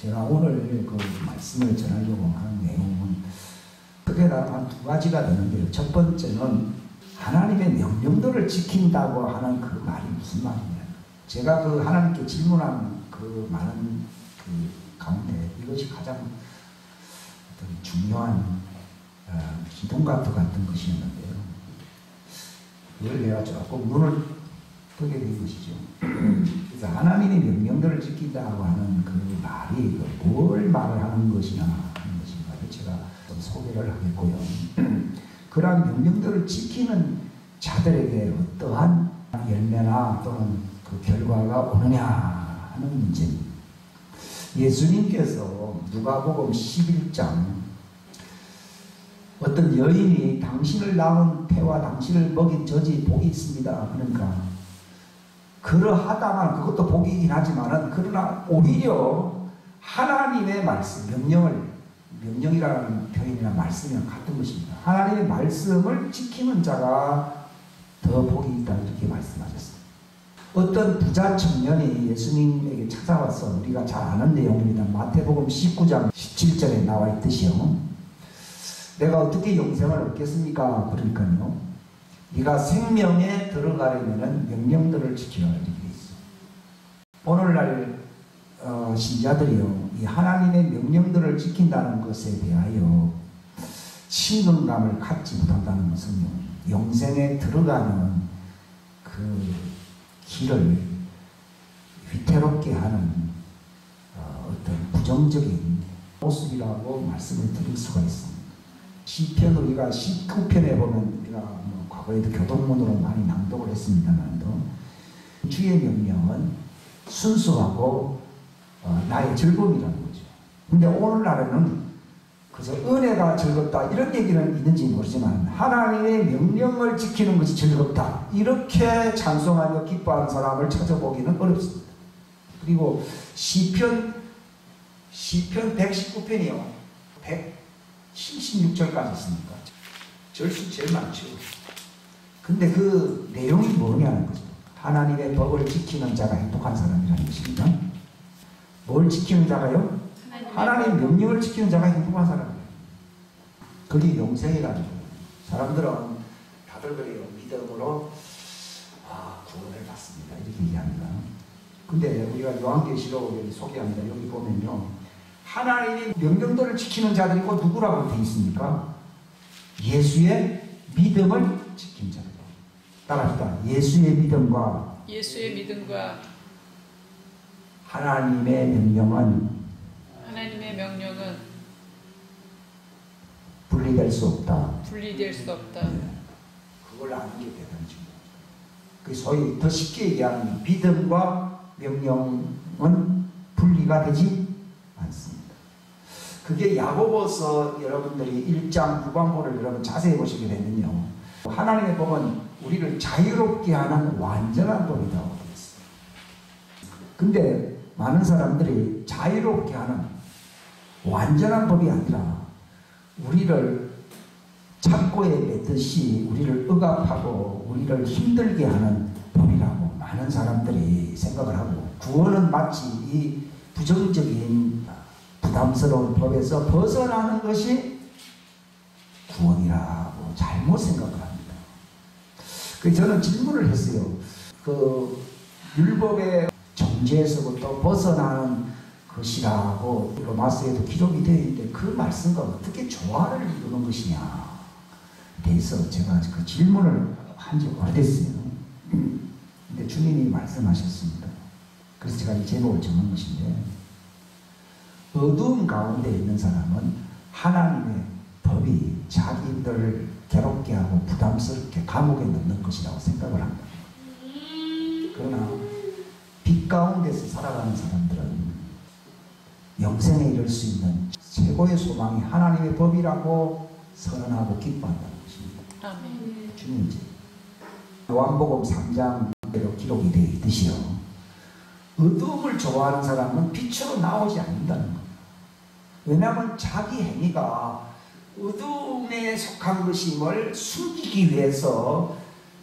제가 오늘 그 말씀을 전하려고 하는 내용은 크게 나누면 한 두 가지가 되는데요. 첫 번째는 하나님의 명령들을 지킨다고 하는 그 말이 무슨 말이냐. 제가 그 하나님께 질문한 그 많은 그 가운데 이것이 가장 어떤 중요한 기둥가토 같은 것이었는데요. 그걸 내가 조금 눈을 뜨게 된 것이죠. 그래서 하나님의 명령들을 지킨다고 하는 그 말이 뭘 말을 하는 것이냐 하는 것인가 제가 좀 소개를 하겠고요. 그러한 명령들을 지키는 자들에게 어떠한 열매나 또는 그 결과가 오느냐 하는 문제입니다. 예수님께서 누가복음 11장 어떤 여인이 당신을 낳은 태와 당신을 먹인 젖이 복이 있습니다. 그러니까 그러하다만 그것도 복이긴 하지만은 그러나 오히려 하나님의 말씀, 명령이라는 표현이나 말씀이랑 같은 것입니다. 하나님의 말씀을 지키는 자가 더 복이 있다 이렇게 말씀하셨습니다. 어떤 부자 청년이 예수님에게 찾아와서 우리가 잘 아는 내용입니다. 마태복음 19장 17절에 나와 있듯이요. 내가 어떻게 영생을 얻겠습니까? 그러니까요. 네가 생명에 들어가려면 명령들을 지켜야 이렇게 있어. 오늘날 신자들이요, 이 하나님의 명령들을 지킨다는 것에 대하여 친근감을 갖지 못한다는 것은요, 영생에 들어가는 그 길을 위태롭게 하는 어떤 부정적인 모습이라고 말씀을 드릴 수가 있습니다. 시편 우리가 19편에 보면 우리가 뭐 과거에도 교동문으로 많이 낭독을 했습니다만도 주의 명령은 순수하고 나의 즐거움이라는 거죠. 근데 오늘날에는 그래서 은혜가 즐겁다 이런 얘기는 있는지 모르지만 하나님의 명령을 지키는 것이 즐겁다 이렇게 찬송하며 기뻐하는 사람을 찾아보기는 어렵습니다. 그리고 시편 119편이요 176절까지 있습니까? 절수 제일 많죠. 근데 그 내용이 뭐냐는 거죠. 하나님의 법을 지키는 자가 행복한 사람이라는 것입니다. 뭘 지키는 자가요? 하나님의 명령을 지키는 자가 행복한 사람이에요. 그게 영생이라는 거예요. 사람들은 다들 그래요. 믿음으로 구원을 받습니다. 이렇게 얘기합니다. 근데 우리가 요한계시록 여기 소개합니다. 여기 보면요. 하나님의 명령들을 지키는 자들이 곧 누구라고 되어 있습니까? 예수의 믿음을 지킨 자들. 따라합시다. 예수의 믿음과 하나님의 명령은 분리될 수 없다. 네. 그걸 아는 게 대단히 중요합니다. 그 소위 더 쉽게 얘기하면 믿음과 명령은 분리가 되지 않습니다. 그게 야고보서 여러분들이 1장 후반부를 여러분 자세히 보시게 되면요. 하나님의 법은 우리를 자유롭게 하는 완전한 법이라고 되어 있습니다. 근데 많은 사람들이 자유롭게 하는 완전한 법이 아니라 우리를 착고에 맺듯이 우리를 억압하고 우리를 힘들게 하는 법이라고 많은 사람들이 생각을 하고 구원은 마치 이 부정적인 부담스러운 법에서 벗어나는 것이 구원이라고 잘못 생각을 합니다. 그래서 저는 질문을 했어요. 그 율법의 정죄에서부터 벗어나는 것이라고 로마서에도 기록이 되어 있는데 그 말씀과 어떻게 조화를 이루는 것이냐 대해서 제가 그 질문을 한 지 오래됐어요. 근데 주님이 말씀하셨습니다. 그래서 제가 이 제목을 정한 것인데 어두움 가운데 있는 사람은 하나님의 법이 자기들을 괴롭게 하고 부담스럽게 감옥에 넣는 것이라고 생각을 합니다. 그러나 빛 가운데서 살아가는 사람들은 영생에 이를 수 있는 최고의 소망이 하나님의 법이라고 선언하고 기뻐한다는 것입니다. 아멘. 주님이지. 요한복음 3장대로 기록이 되어 있듯이요. 어두움을 좋아하는 사람은 빛으로 나오지 않는다는 거예요. 왜냐하면 자기 행위가 어두움에 속한 것임을 숨기기 위해서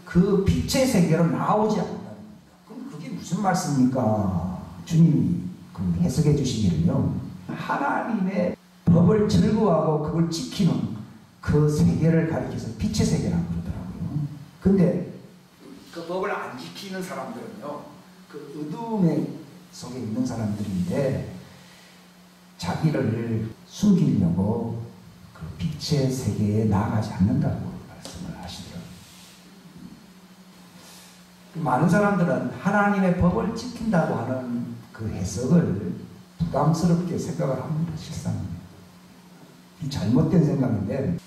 그 빛의 세계로 나오지 않는다는 겁니다. 그럼 그게 무슨 말씀입니까? 주님이 해석해 주시기를요. 하나님의 법을 즐거워하고 그걸 지키는 그 세계를 가리켜서 빛의 세계라고 그러더라고요. 근데 그 법을 안 지키는 사람들은요, 그 어둠의 속에 있는 사람들인데 자기를 숨기려고 그 빛의 세계에 나아가지 않는다고 말씀을 하시더라고요. 많은 사람들은 하나님의 법을 지킨다고 하는 그 해석을 부담스럽게 생각을 합니다. 실상은 이 잘못된 생각인데,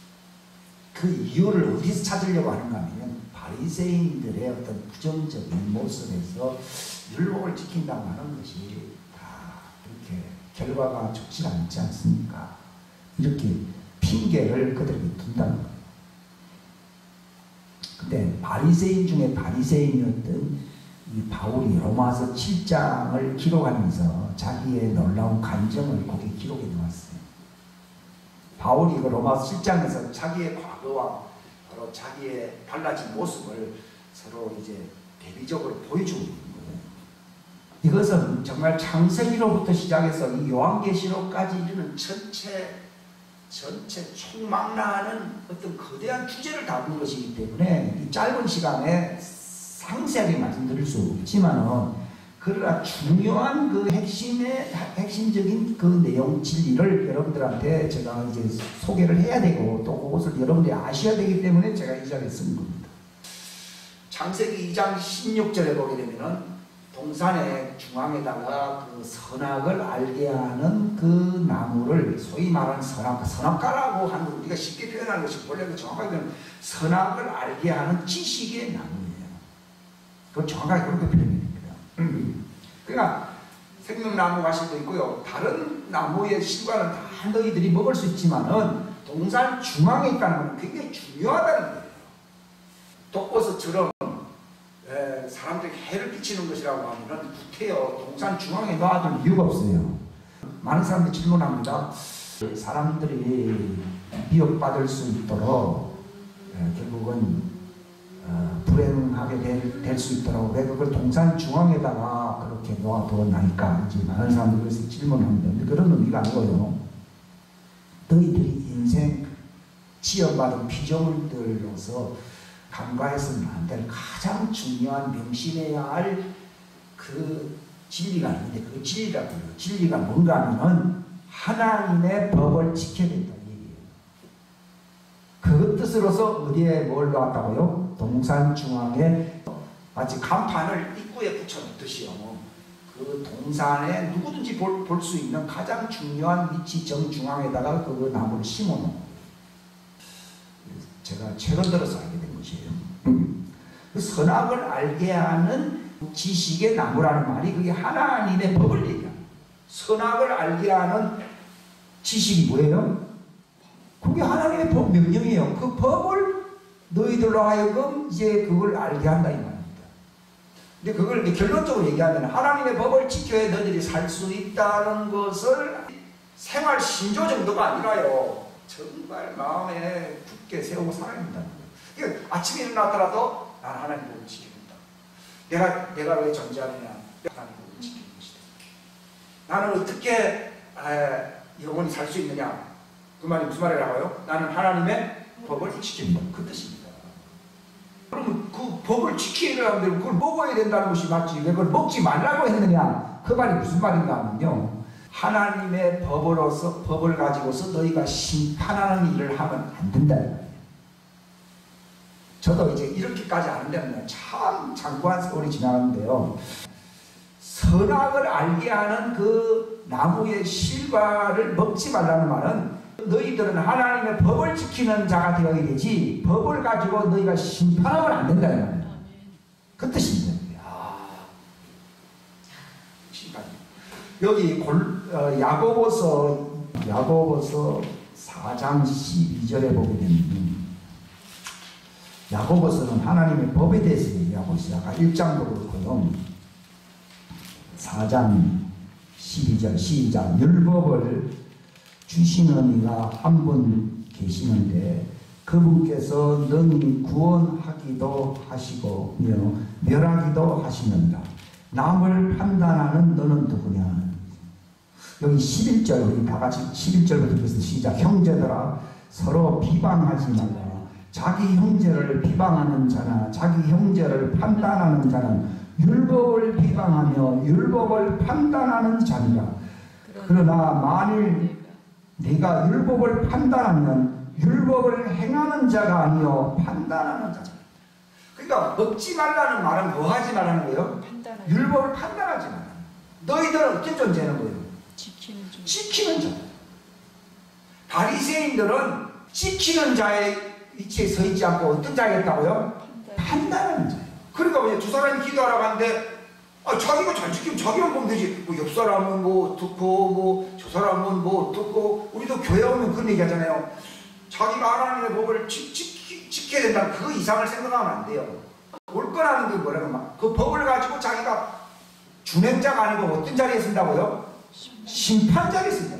그 이유를 어디서 찾으려고 하는가 하면 바리새인들의 어떤 부정적인 모습에서 율법을 지킨다고 하는 것이 다 그렇게 결과가 좋지 않지 않습니까? 이렇게 핑계를 그들에게 둔다는 거예요. 근데 바리새인 중에 바리새인이었던 이 바울이 로마서 7장을 기록하면서 자기의 놀라운 감정을 거기에 기록해 놓았어요. 바울이 그 로마서 7장에서 자기의 과거와 바로 자기의 달라진 모습을 서로 이제 대비적으로 보여주고 있는 거예요. 이것은 정말 창세기로부터 시작해서 이 요한계시록까지 이르는 전체 총망라하는 어떤 거대한 주제를 다룬 것이기 때문에 이 짧은 시간에 상세하게 말씀드릴 수 없지만은, 그러나 중요한 그 핵심적인 그 내용 진리를 여러분들한테 제가 이제 소개를 해야 되고, 또 그것을 여러분들이 아셔야 되기 때문에 제가 이 자리에 쓴 겁니다. 창세기 2장 16절에 보게 되면은 동산의 중앙에다가 그 선악을 알게 하는 그 나무를, 소위 말하는 선악과라고 하는 걸 우리가 쉽게 표현하는 것이 원래 그 정확하게 선악을 알게 하는 지식의 나무예요. 그건 정확하게 그렇게 표현됩니다. 그러니까 생명나무 과실도 있고요, 다른 나무의 실과는 다 너희들이 먹을 수 있지만은 동산 중앙에 있다는 건 굉장히 중요하다는 거예요. 독버섯처럼 사람들에게 해를 끼치는 것이라고 하면은 구태여 동산 중앙에 놔둘 이유가 없어요. 많은 사람들이 질문합니다. 사람들이 미혹받을 수 있도록 결국은 불행하게 될 수 있도록 왜 그걸 동산 중앙에다가 그렇게 놓아두었나니까, 이제 많은 사람들이 그래서 질문합니다. 근데 그런 의미가 아니고요, 너희들이 인생 지어받은 피조물들로서 간과해서는 안 될 가장 중요한 명심해야 할 그 진리가 있는데, 그 진리라고요. 진리가 뭔가 하면은 하나님의 법을 지켜야 된다는 얘기예요. 그 뜻으로서 어디에 뭘 놓았다고요? 동산 중앙에 마치 간판을 입구에 붙여놓듯이요, 그 동산에 누구든지 볼 수 있는 가장 중요한 위치 정중앙에다가 그 나무를 심어놓은 거예요. 제가 최근 들어서 알게 된 것이에요. 그 선악을 알게 하는 지식의 나무라는 말이 그게 하나님의 법을 얘기합니다. 선악을 알게 하는 지식이 뭐예요? 그게 하나님의 법 명령이에요. 그 법을 너희들로 하여금 이제 그걸 알게 한다 이 말입니다. 근데 그걸 이제 결론적으로 얘기하면 하나님의 법을 지켜야 너희들이 살 수 있다는 것을 생활 신조 정도가 아니라요, 정말 마음에 굳게 세우고 살아야 된다는 거예요. 그러니까 아침에 일어나더라도 난 하나님 법을 지킵니다. 내가 왜 존재하느냐? 하나님 법을 지키는 것이다. 나는 어떻게 영원히 살 수 있느냐? 그 말이 무슨 말이라고요? 나는 하나님의 법을 지킨다. 그 뜻입니다. 그러면 그 법을 지키려면 그걸 먹어야 된다는 것이 맞지, 왜 그걸 먹지 말라고 했느냐? 그 말이 무슨 말인가 하면요, 하나님의 법을 가지고서 너희가 심판하는 일을 하면 안 된다는 거예요. 저도 이제 이렇게까지 아는데 참 장구한 세월이 지나갔는데요, 선악을 알게 하는 그 나무의 실과를 먹지 말라는 말은 너희들은 하나님의 법을 지키는 자가 되어야 되지, 법을 가지고 너희가 심판하면 안 된다는 말이에요. 그 뜻입니다. 심판. 여기 야고보서 4장 12절에 보게 되면, 야고보서는 하나님의 법에 대해서 얘기하고 있어요. 아까 1장도 그렇고요. 4장 12절 시작. 율법을 주시는 이가 한 분 계시는데 그분께서 능히 구원하기도 하시고 멸하기도 하시는다. 남을 판단하는 너는 누구냐? 여기 11절 우리 다 같이 11절부터 해서 시작. 형제들아 서로 비방하지 말라. 자기 형제를 비방하는 자나 자기 형제를 판단하는 자는 율법을 비방하며 율법을 판단하는 자니라. 그러나 만일 네가 율법을 판단하면 율법을 행하는 자가 아니요 판단하는 자다. 그러니까 먹지 말라는 말은 뭐 하지 말라는 거예요? 율법을 판단하지 말라. 너희들은 어떤 존재는 거예요? 지키는 자. 바리새인들은 지키는 자의 위치에 서 있지 않고 어떤 자였다고요? 판단하는 자예요. 그러니까 두 사람이 기도하라고 하는데 자기가 잘 지키면 자기만 보면 되지. 뭐 옆 사람은 뭐 듣고 뭐 저 사람은 뭐 듣고. 우리도 교회 오면 그런 얘기 하잖아요. 자기가 하나님의 법을 지켜야 된다. 그 이상을 생각하면 안 돼요. 옳거나는 게 뭐라고 그 법을 가지고 자기가 준행자가 아니고 어떤 자리에 쓴다고요? 심판 자리에 쓴다.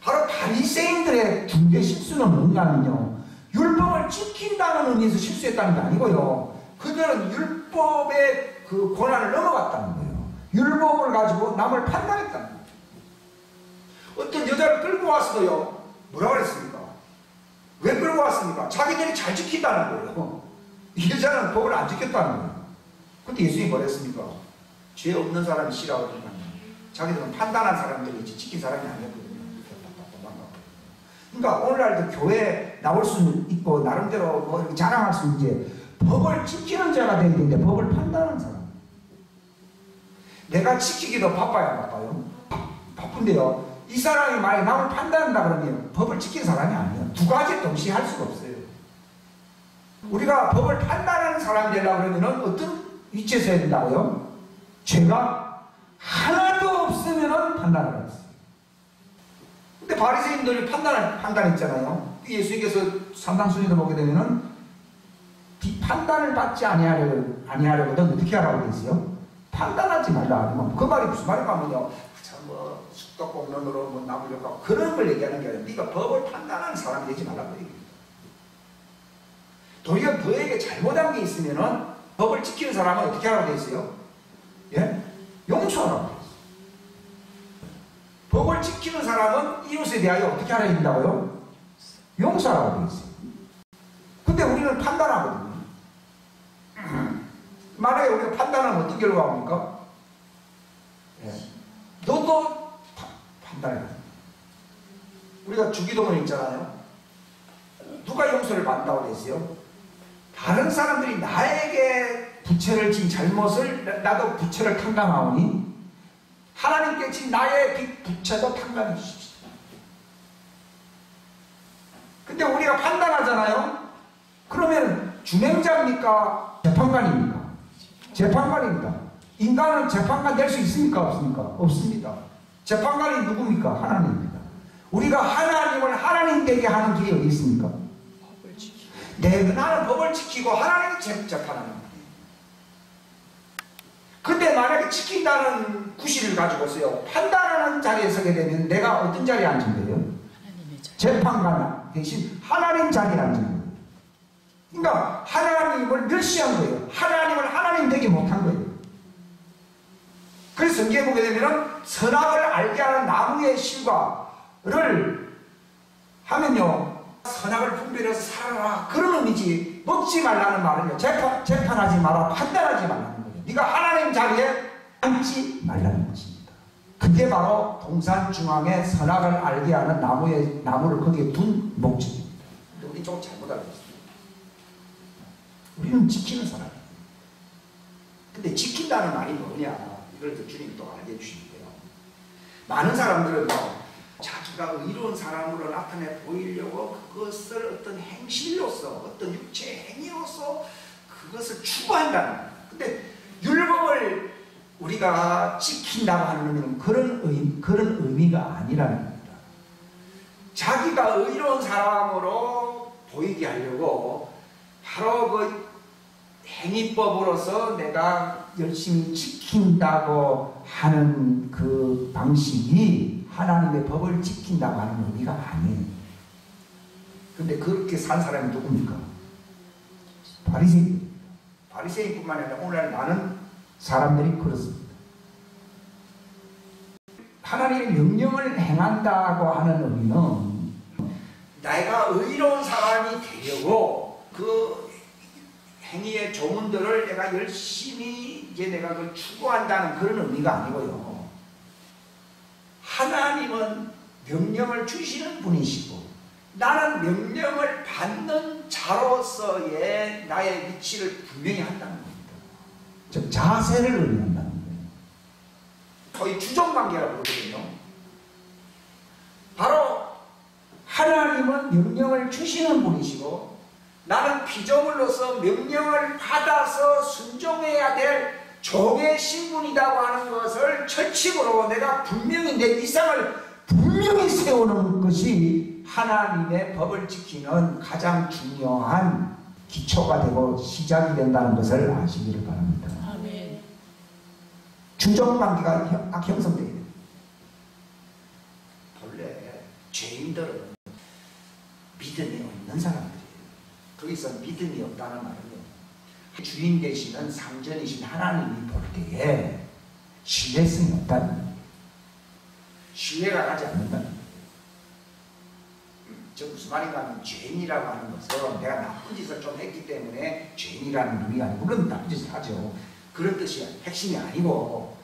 바로 바리새인들의 중대 실수는 뭔가는요, 율법을 지킨다는 의미에서 실수했다는 게 아니고요, 그들은 율법의 그 고난을 넘어갔다는 거예요. 율법을 가지고 남을 판단했다는 거예요. 어떤 여자를 끌고 왔어도요, 뭐라고 그랬습니까? 왜 끌고 왔습니까? 자기들이 잘 지킨다는 거예요. 이 여자는 법을 안 지켰다는 거예요. 근데 예수님이 뭐랬습니까? 죄 없는 사람이 싫어하고 그러니까 자기들은 판단한 사람들이지 지킨 사람이 아니었거든요. 그러니까 오늘날도 교회에 나올 수는 있고 나름대로 뭐 이렇게 자랑할 수 있는지 법을 지키는 자가 되어야 되는데 법을 판단하는 사람. 내가 지키기도 바빠야 바빠요. 바쁜데요. 이 사람이 만약에 남을 판단한다 그러면 법을 지킨 사람이 아니에요. 두 가지 동시에 할 수가 없어요. 우리가 법을 판단하는 사람이 되려고 그러면 어떤 위치에서 해야 된다고요? 죄가 하나도 없으면 판단을 했어요. 근데 바리새인들이 판단했잖아요. 예수님께서 산당순위를 보게 되면은 판단을 받지 아니하려거든 어떻게 하라고 되어 있어요? 판단하지 말라. 그 말이 무슨 말인가 하면요, 뭐 숙덕공론으로 뭐 남으려고 그런 걸 얘기하는 게 아니라 네가 법을 판단하는 사람이 되지 말라고 얘기합니다. 도리어 너에게 잘못한 게 있으면은 법을 지키는 사람은 어떻게 하라고 되어 있어요? 예? 용서하라고 되어 있어요. 법을 지키는 사람은 이웃에 대하여 어떻게 하라 된다고요? 용서하라고 되어 있어요. 근데 우리는 판단하거든요. 만약에 우리가 판단하면 어떤 결과가 옵니까? 예. 너도 판단해. 우리가 주기도문 있잖아요. 누가 용서를 받는다고 되어 있어요? 다른 사람들이 나에게 부채를 진 잘못을 나도 부채를 탕감하오니 하나님께 진 나의 부채도 탕감해 주십시오. 근데 우리가 판단하잖아요. 그러면 준행자입니까? 재판관입니까? 재판관입니다. 인간은 재판관 될 수 있습니까? 없습니까? 없습니다. 재판관이 누굽니까? 하나님입니다. 우리가 하나님을 하나님 되게 하는 길이 어디 있습니까? 나는 법을 지키고 하나님이 재판하는 거예요. 근데 만약에 지킨다는 구실을 가지고서요, 판단하는 자리에 서게 되면 내가 어떤 자리에 앉은 거예요? 재판관 대신 하나님 자리에 앉은 거예요. 그러니까 하나님을 멸시한 거예요. 하나님을 하나님 되게 못한 거예요. 그래서 성경에 보게 되면 선악을 알게 하는 나무의 실과를 하면요, 선악을 분별해서 살아라, 그런 의미지. 먹지 말라는 말은요, 재판하지 마라, 판단하지 말라는 거예요. 네가 하나님 자리에 앉지 말라는 것입니다. 그게 바로 동산 중앙에 선악을 알게 하는 나무를 거기에 둔 목적입니다. 우리 조금 잘못 알고 있습니다. 우리는 지키는 사람이에요. 근데 지킨다는 말이 뭐냐, 이걸 또 주님이 또 알게 해주시는데요. 많은 사람들은요, 자기가 의로운 사람으로 나타내 보이려고 그것을 어떤 행실로서, 어떤 육체의 행위로서 그것을 추구한다는 거예요. 근데 율법을 우리가 지킨다고 하는 의미는 그런 의미가 아니라는 겁니다. 자기가 의로운 사람으로 보이게 하려고 바로 그 행위법으로서 내가 열심히 지킨다고 하는 그 방식이 하나님의 법을 지킨다고 하는 의미가 아니에요. 근데 그렇게 산 사람이 누굽니까? 바리새인. 바리새인뿐만 아니라 오늘날 많은 사람들이 그렇습니다. 하나님의 명령을 행한다고 하는 의미는 내가 의로운 사람이 되려고 그 행위의 조문들을 내가 열심히 이제 내가 그걸 추구한다는 그런 의미가 아니고요. 하나님은 명령을 주시는 분이시고 나는 명령을 받는 자로서의 나의 위치를 분명히 한다는 겁니다. 즉 자세를 의미한다는 거예요. 거의 주종관계라고 그러거든요. 바로 하나님은 명령을 주시는 분이시고 나는 피조물로서 명령을 받아서 순종해야 될 종의 신분이라고 하는 것을 철칙으로 내가 분명히 내 이상을 분명히 세우는 것이 하나님의 법을 지키는 가장 중요한 기초가 되고 시작이 된다는 것을 아시기를 바랍니다. 아멘. 주종관계가 형성되어야 됩니다. 본래 죄인들은 믿음이 없는 사람들이에요. 거기서 믿음이 없다는 말은요, 주인 되시는 상전이신 하나님이 볼 때에 신뢰성이 없다는 거예요. 신뢰가 가지 않는다는 거예요. 저 무슨 말인가 하면 죄인이라고 하는 것은 내가 나쁜 짓을 좀 했기 때문에 죄인이라는 의미가 아니고 물론 나쁜 짓을 하죠. 그런 뜻이 핵심이 아니고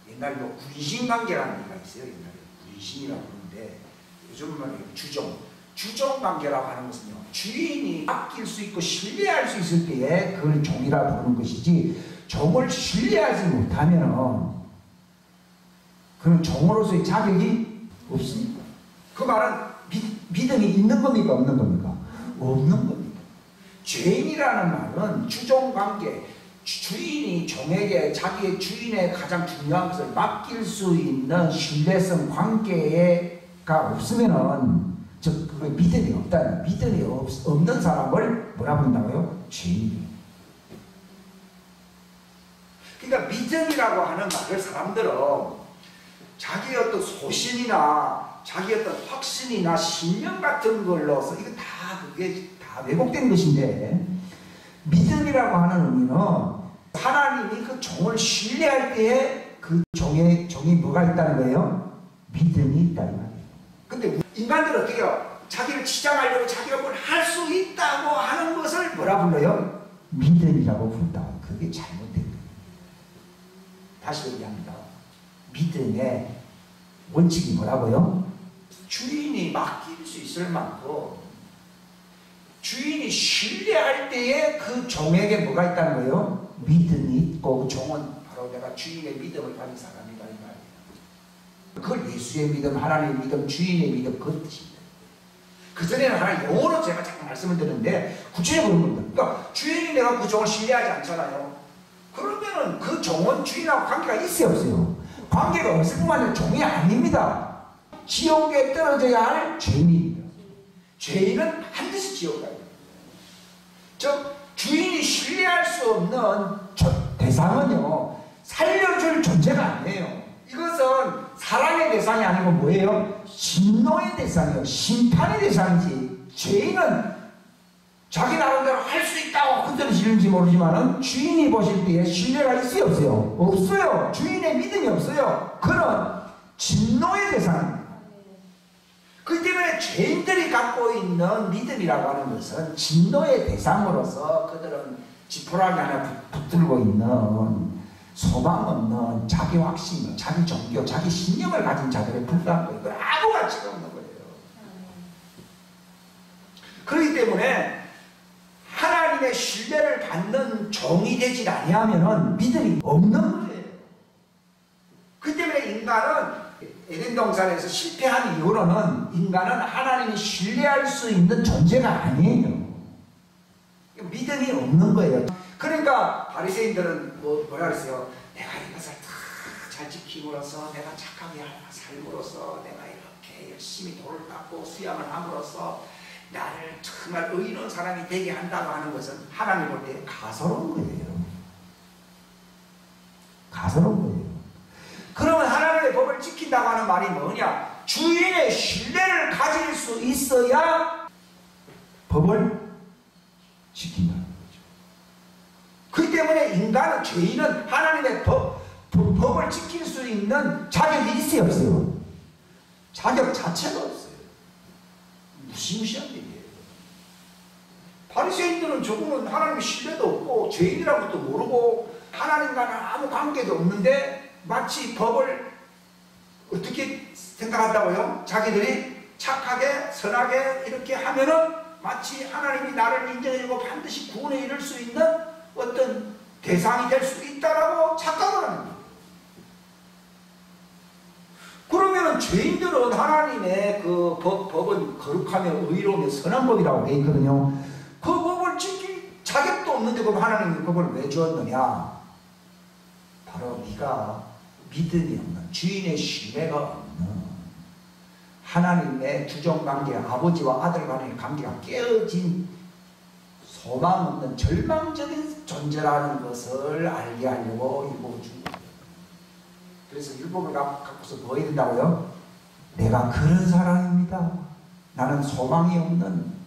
옛날에 뭐 군신관계라는 얘기가 있어요. 옛날에 군신이라고 그러는데 요즘 말에 주종관계라고 하는 것은요, 주인이 맡길 수 있고 신뢰할 수 있을 때에 그걸 종이라 부르는 것이지 종을 신뢰하지 못하면 그는 종으로서의 자격이 없습니다. 그 말은 믿음이 있는 겁니까 없는 겁니까? 없는 겁니다. 죄인이라는 말은 주종관계, 주인이 종에게 자기의 주인의 가장 중요한 것을 맡길 수 있는 신뢰성 관계가 없으면은 즉 그게 믿음이 없다는, 믿음이 없는 사람을 뭐라 부른다고요? 죄인이에요. 그러니까 믿음이라고 하는 말을 사람들은 자기의 어떤 소신이나 자기의 어떤 확신이나 신념 같은 걸로서 이거 다 그게 다 왜곡된 것인데, 믿음이라고 하는 의미는 하나님이 그 종을 신뢰할 때에 그 종이 뭐가 있다는 거예요? 믿음이 있다는 거예요. 근데 인간들은 어떻게 해요? 자기를 치장하려고 자기가 뭘 할 수 있다고 하는 것을 뭐라 불러요? 믿음이라고 부른다고. 그게 잘못된 거예요. 다시 얘기합니다. 믿음의 원칙이 뭐라고요? 주인이 맡길 수 있을 만큼 주인이 신뢰할 때에 그 종에게 뭐가 있다는 거예요? 믿음이 있고 그 종은 바로 내가 주인의 믿음을 가진 사람이다 이 말이에요. 그걸 예수의 믿음, 하나님의 믿음, 주인의 믿음 그 뜻입니다. 그전에는 하나 영어로 제가 자꾸 말씀을 드렸는데 구체적으로 그런 겁니다. 그러니까 주인이 내가 그 종을 신뢰하지 않잖아요. 그러면은 그 종은 주인하고 관계가 있어요 없어요? 관계가 없을 뿐만 아니라 종이 아닙니다. 지옥에 떨어져야 할 죄인입니다. 죄인은 반드시 지옥 가요. 즉 주인이 신뢰할 수 없는 대상은요 살려줄 존재가 아니에요. 이것은 사랑의 대상이 아니고 뭐예요? 진노의 대상이에요. 심판의 대상이지. 죄인은 자기 나름대로 할 수 있다고 흔들리시는지 모르지만은 주인이 보실 때에 신뢰가 있어요 없어요? 없어요. 주인의 믿음이 없어요. 그는 진노의 대상입니다. 그렇기 때문에 죄인들이 갖고 있는 믿음이라고 하는 것은 진노의 대상으로서 그들은 지푸라기 하나 붙들고 있는 소망 없는 자기 확신, 자기 종교, 자기 신념을 가진 자들에 불과한 거예요. 그건 아무 가치가 없는 거예요. 그렇기 때문에 하나님의 신뢰를 받는 종이 되지 아니하면은 믿음이 없는 거예요. 그렇기 때문에 인간은 에덴 동산에서 실패한 이후로는 인간은 하나님이 신뢰할 수 있는 존재가 아니에요. 믿음이 없는 거예요. 그러니까 바리새인들은 뭐라 그랬어요? 내가 이것을 다 잘 지킴으로써 내가 착하게 삶으로써 내가 이렇게 열심히 돌을 닦고 수양을 함으로써 나를 정말 의로운 사람이 되게 한다고 하는 것은 하나님 볼 때 가소로운 거예요. 가소로운 거예요. 그러면 하나님의 법을 지킨다고 하는 말이 뭐냐? 주인의 신뢰를 가질 수 있어야 법을 지킨다는 거죠. 그렇기 때문에 인간은, 죄인은 하나님의 법을 지킬 수 있는 자격이 있어요, 없어요? 자격 자체가 없어요. 무시무시한 일이에요. 바리새인들은 저거는 하나님의 신뢰도 없고 죄인이라는 것도 모르고 하나님과는 아무 관계도 없는데 마치 법을 어떻게 생각한다고요? 자기들이 착하게 선하게 이렇게 하면은 마치 하나님이 나를 인정해주고 반드시 구원에 이를 수 있는 어떤 대상이 될 수 있다라고 착각을 하는 거예요. 그러면 죄인들은 하나님의 그 법은 거룩하며 의로우며 선한 법이라고 되어 있거든요. 그 법을 지킬 자격도 없는데 그럼 하나님이 법을 왜 주었느냐? 바로 네가 믿음이 없는, 주인의 신뢰가 없는, 하나님의 주종관계, 아버지와 아들 간의 관계가 깨어진 소망 없는 절망적인 존재라는 것을 알게 하려고 율법을 준 거예요. 그래서 율법을 갖고서 뭐 해야 된다고요? 내가 그런 사람입니다. 나는 소망이 없는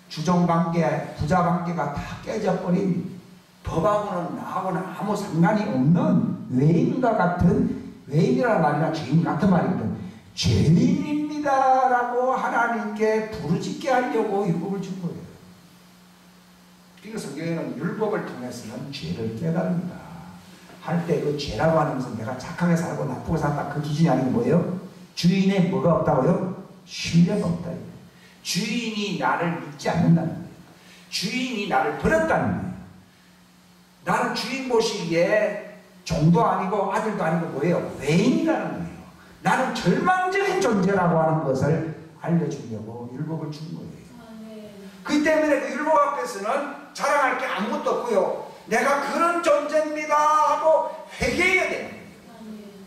주종관계, 부자관계가 다 깨져버린 법하고는 나하고는 아무 상관이 없는 외인과 같은, 외인이라는 말이나 죄인 같은 말이거든. 죄인입니다 라고 하나님께 부르짖게 하려고 율법을 준 거예요. 그러니까 성경에는 율법을 통해서는 죄를 깨달습니다. 할 때 그 죄라고 하는 것은 내가 착하게 살고 나쁘게 살다 그 기준이 아니고 뭐예요? 주인의 뭐가 없다고요? 신뢰가 없다. 주인이 나를 믿지 않는다는 거예요. 주인이 나를 버렸다는 거예요. 나는 주인 모시기에 종도 아니고 아들도 아니고 뭐예요? 외인이라는 거예요. 나는 절망적인 존재라고 하는 것을 알려주려고 율법을 준 거예요. 그 때문에 그 율법 앞에서는 자랑할 게 아무것도 없고요. 내가 그런 존재입니다 하고 회개해야 되는 거예요.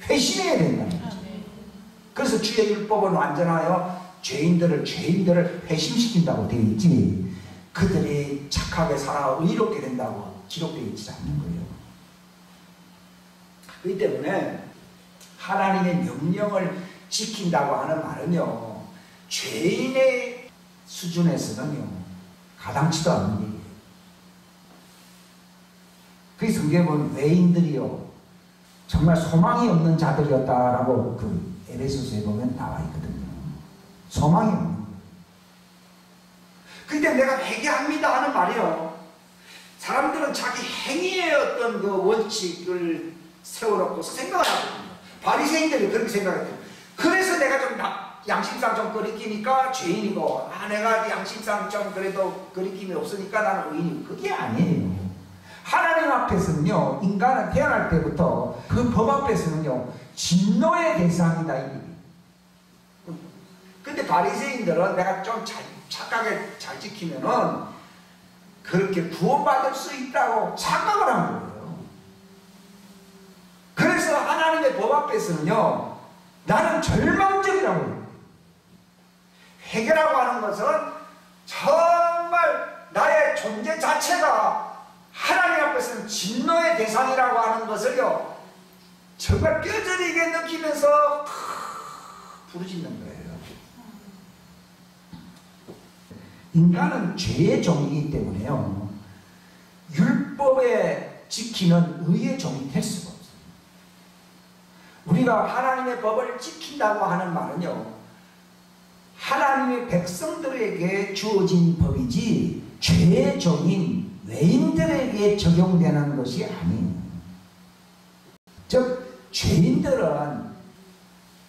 회심해야 된다는 거죠. 그래서 주의 율법은 완전하여 죄인들을 회심시킨다고 되어 있지, 그들이 착하게 살아 의롭게 된다고 기록되어 있지 않는 거예요. 그렇기 때문에 하나님의 명령을 지킨다고 하는 말은요, 죄인의 수준에서는요 가당치도 않는 얘기예요. 그 성경에 보면 외인들이요 정말 소망이 없는 자들이었다라고 그 에베소서에 보면 나와 있거든요. 소망이 없는 거예요. 근데 내가 회개합니다 하는 말이요, 사람들은 자기 행위의 어떤 그 원칙을 세워놓고서 생각을 하거든요. 바리새인들이 그렇게 생각했대요. 그래서 내가 좀 양심상 좀 거리끼니까 죄인이고, 내가 양심상 좀 그래도 거리낌이 없으니까 나는 의인이고, 그게 아니에요. 하나님 앞에서는요, 인간은 태어날 때부터 그 법 앞에서는요 진노의 대상이다. 근데 바리새인들은 내가 좀 착하게 잘 지키면은 그렇게 구원받을 수 있다고 착각을 한 거예요. 그래서 하나님의 법 앞에서는요 나는 절망적이라고 해요. 회개라고 하는 것은 정말 나의 존재 자체가 하나님 앞에서는 진노의 대상이라고 하는 것을요 정말 뼈저리게 느끼면서 부르짖는 거예요. 인간은 죄의 종이기 때문에요 율법에 지키는 의의 종이 될 수가 없어요. 우리가 하나님의 법을 지킨다고 하는 말은요 하나님의 백성들에게 주어진 법이지 죄의 종인 외인들에게 적용되는 것이 아니에요. 즉 죄인들은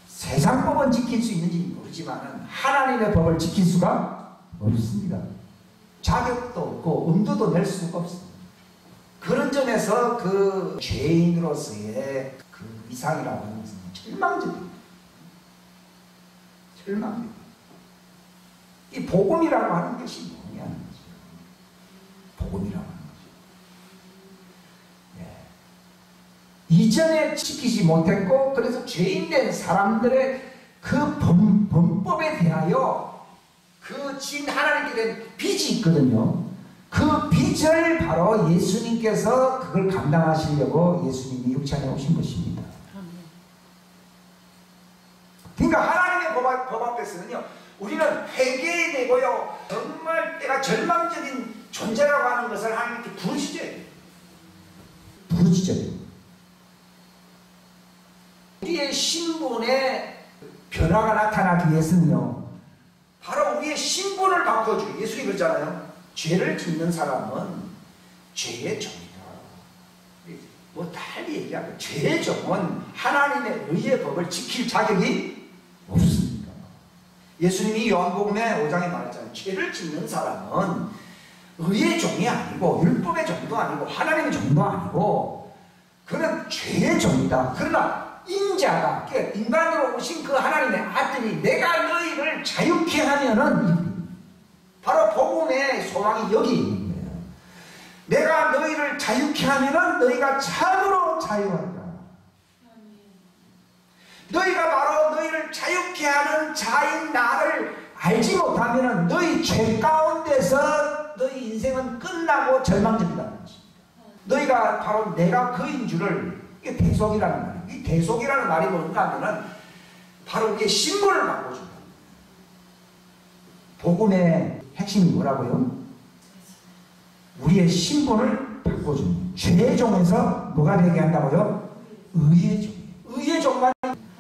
세상 법은 지킬 수 있는지 모르지만 하나님의 법을 지킬 수가 없습니다. 자격도 없고 엄두도 낼 수가 없습니다. 그런 점에서 그 죄인으로서의 그 위상이라고 하는 것은 절망적입니다. 절망적입니다. 이 복음이라고 하는 것이 뭐냐는 거죠. 복음이라고 하는 거죠. 예. 이전에 지키지 못했고 그래서 죄인된 사람들의 그 범법에 대하여 그 진 하나님께 된 빚이 있거든요. 그 빚을 바로 예수님께서 그걸 감당하시려고 예수님이 육체 안에 오신 것입니다. 그러니까 하나님의 법 앞에서는요 우리는 회개해야 되고요 정말 내가 절망적인 존재라고 하는 것을 하나님께 부르짖어야 돼요. 부르짖어야 돼요. 신분의 변화가 나타나기 위해서는요, 바로 우리의 신분을 바꿔주고, 예수님이 그랬잖아요. 죄를 짓는 사람은 죄의 종이다. 뭐 달리 얘기하면 죄의 종은 하나님의 의의 법을 지킬 자격이 없습니다. 예수님이 요한복음의 5장에 말했잖아요. 죄를 짓는 사람은 의의 종이 아니고 율법의 종도 아니고 하나님의 종도 아니고 그는 죄의 종이다. 그러나 인자가, 인간으로 오신 그 하나님의 아들이 내가 너희를 자유케 하면은, 바로 복음의 소망이 여기 있는 거예요. 내가 너희를 자유케 하면은 너희가 참으로 자유한다. 너희가 바로 너희를 자유케 하는 자인 나를 알지 못하면은 너희 죄 가운데서 너희 인생은 끝나고 절망적이다. 너희가 바로 내가 그인 줄을, 이게 대속이라는 말이에요. 이 대속이라는 말이 뭔가 하면은 바로 이게 신분을 바꿔준다. 복음의 핵심이 뭐라고요? 우리의 신분을 바꿔주는, 죄의 종에서 뭐가 되게 한다고요? 의의 종. 의의 종만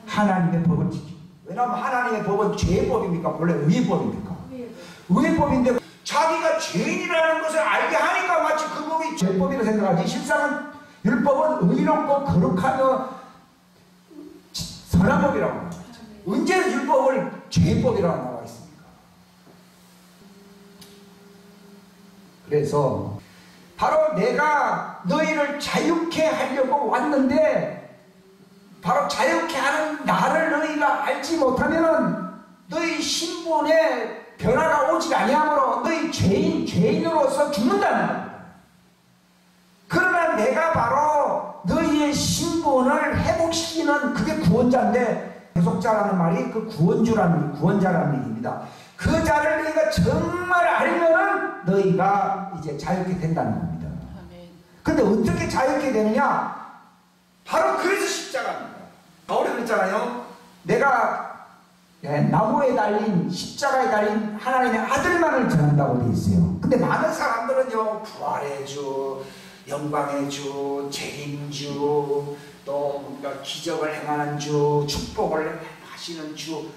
하나님의 법을 지키고. 왜냐하면 하나님의 법은 죄의 법입니까? 원래 의의 법입니까? 의의 법인데 자기가 죄인이라는 것을 알게 하니까 마치 그 법이 죄법이라고 생각하지, 실상은 율법은 의롭고 거룩하며 선한 법이라고 나와 있죠. 언제 율법을 죄법이라고 나와 있습니까? 그래서 바로 내가 너희를 자유케 하려고 왔는데, 바로 자유케 하는 나를 너희가 알지 못하면 너희 신분에 변화가 오지 아니하므로 너희 죄인으로서 죽는다는 겁니다. 그러나 내가 바로 너희의 신분을 회복시키는, 그게 구원자인데, 대속자라는 말이 그 구원자라는 얘기입니다. 그 자를 너희가 정말 알면은 너희가 이제 자유케 된다는 겁니다. 근데 어떻게 자유케 되느냐? 바로 그래서 십자가입니다. 바울이 그랬잖아요. 내가 나무에 달린, 십자가에 달린 하나님의 아들만을 전한다고 되어 있어요. 근데 많은 사람들은요, 부활의 주, 영광의 주, 재림주, 또 뭔가 기적을 행하는 주, 축복을 하시는 주,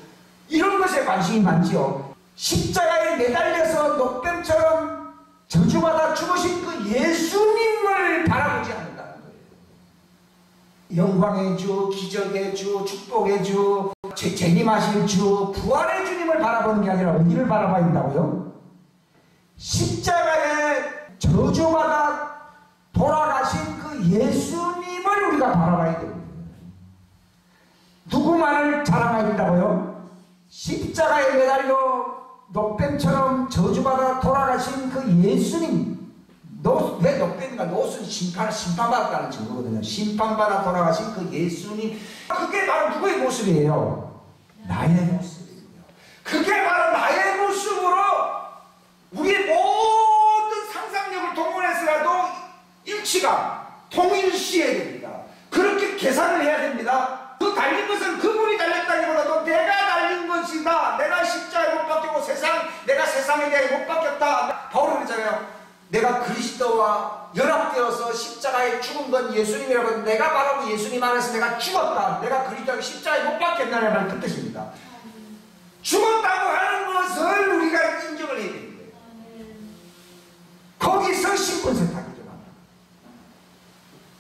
이런 것에 관심이 많지요. 십자가에 매달려서 녹뱀처럼 저주받아 죽으신 그 예수님을 바라보지 않는다는 거예요. 영광의 주, 기적의 주, 축복의 주, 재림하실 주, 부활의 주님을 바라보는 게 아니라 어디를 바라봐야 된다고요? 십자가에 저주받아 돌아가신 그 예수님을 우리가 바라봐야 됩니다. 누구만을 자랑해야 된다고요? 십자가에 매달려 녹뱀처럼 저주받아 돌아가신 그 예수님. 왜 녹뱀인가? 노스는 심판받았다는 증거거든요. 심판받아 돌아가신 그 예수님. 그게 바로 누구의 모습이에요? 나의 모습이에요. 그게 바로 나의 모습으로 우리의 모든 상상력을 동원해서라도 일치가 통일시해야 됩니다. 그렇게 계산을 해야 됩니다. 그 달린 것은 그분이 달렸다기보다도 내가 달린 것이다. 내가 십자가에 못 박혔고 내가 세상에 대해 못 박혔다. 바울은 그러잖아요. 내가 그리스도와 연합되어서 십자가에 죽은 건 예수님이라고, 내가 바로 그 예수님 안에서 내가 죽었다. 내가 그리스도와 십자가에 못 박혔다는 말이 그 뜻입니다. 죽었다고 하는 것을 우리가 인정을 해야 되는 거예요. 거기서 신분 세탁이죠.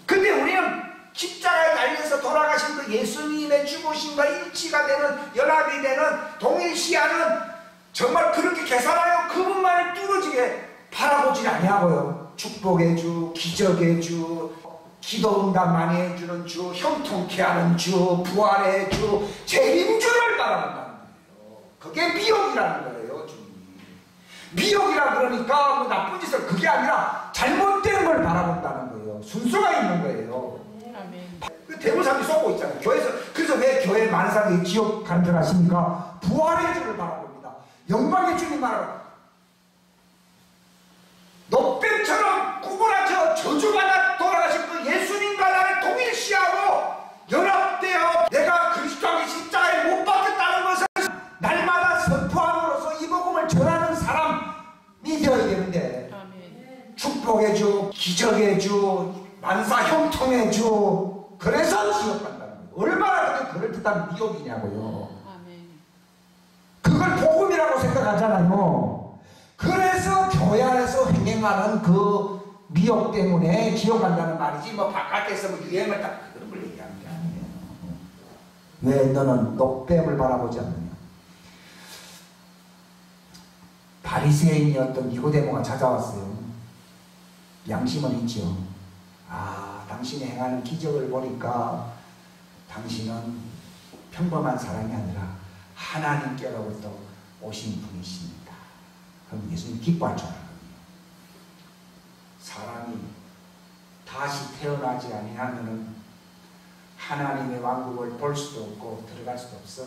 근데 우리는 십자가에 달려서 돌아가신 그 예수님의 죽으심과 일치가 되는, 연합이 되는, 동일시하는, 정말 그렇게 계산하여 그분만을 뚫어지게 바라보지 아니하고요. 축복의 주, 기적의 주, 기도 응답 많이 해주는 주, 형통케 하는 주, 부활의 주, 재림주를 바라본다는 거예요. 그게 미혹이라는 거예요. 주님이. 미혹이라 그러니까 뭐 나쁜 짓을, 그게 아니라 잘못된 걸 바라본다는 거예요. 순서가 있는 거예요. 대부분 사람들이 쏟고 있잖아요. 교회에서. 그래서 왜 교회에 많은 사람들이 지옥 가는 줄 아십니까? 부활의 주를 바라봅니다. 영광의 주님 바라봅니다. 녹뱀처럼 구부라져 저주받아 돌아가신 그 예수님과 나를 동일시하고 연합되어 내가 그리스도의 십자가에 못 박혔다는 것을 날마다 선포함으로써 이 복음을 전하는 사람이 되어야 되는데, 축복의 주, 기적의 주, 만사 형통의 주, 그래서 지옥 간다는 거예요. 얼마나 누가 그를 뜻하는 미혹이냐고요. 그걸 복음이라고 생각하잖아요. 그래서 교회 안에서 행행하는 그 미혹 때문에 지옥 간다는 말이지, 뭐 바깥에서 뭐 유행을 딱 그런 걸 얘기하는 게 아니에요. 왜 너는 녹뱀을 바라보지 않느냐? 바리새인이었던 니고데모가 찾아왔어요. 양심은 있죠. 아, 당신이 행하는 기적을 보니까 당신은 평범한 사람이 아니라 하나님께로부터 오신 분이십니다. 그럼 예수님 기뻐할 줄 알거든요. 사람이 다시 태어나지 아니하면은 하나님의 왕국을 볼 수도 없고 들어갈 수도 없어.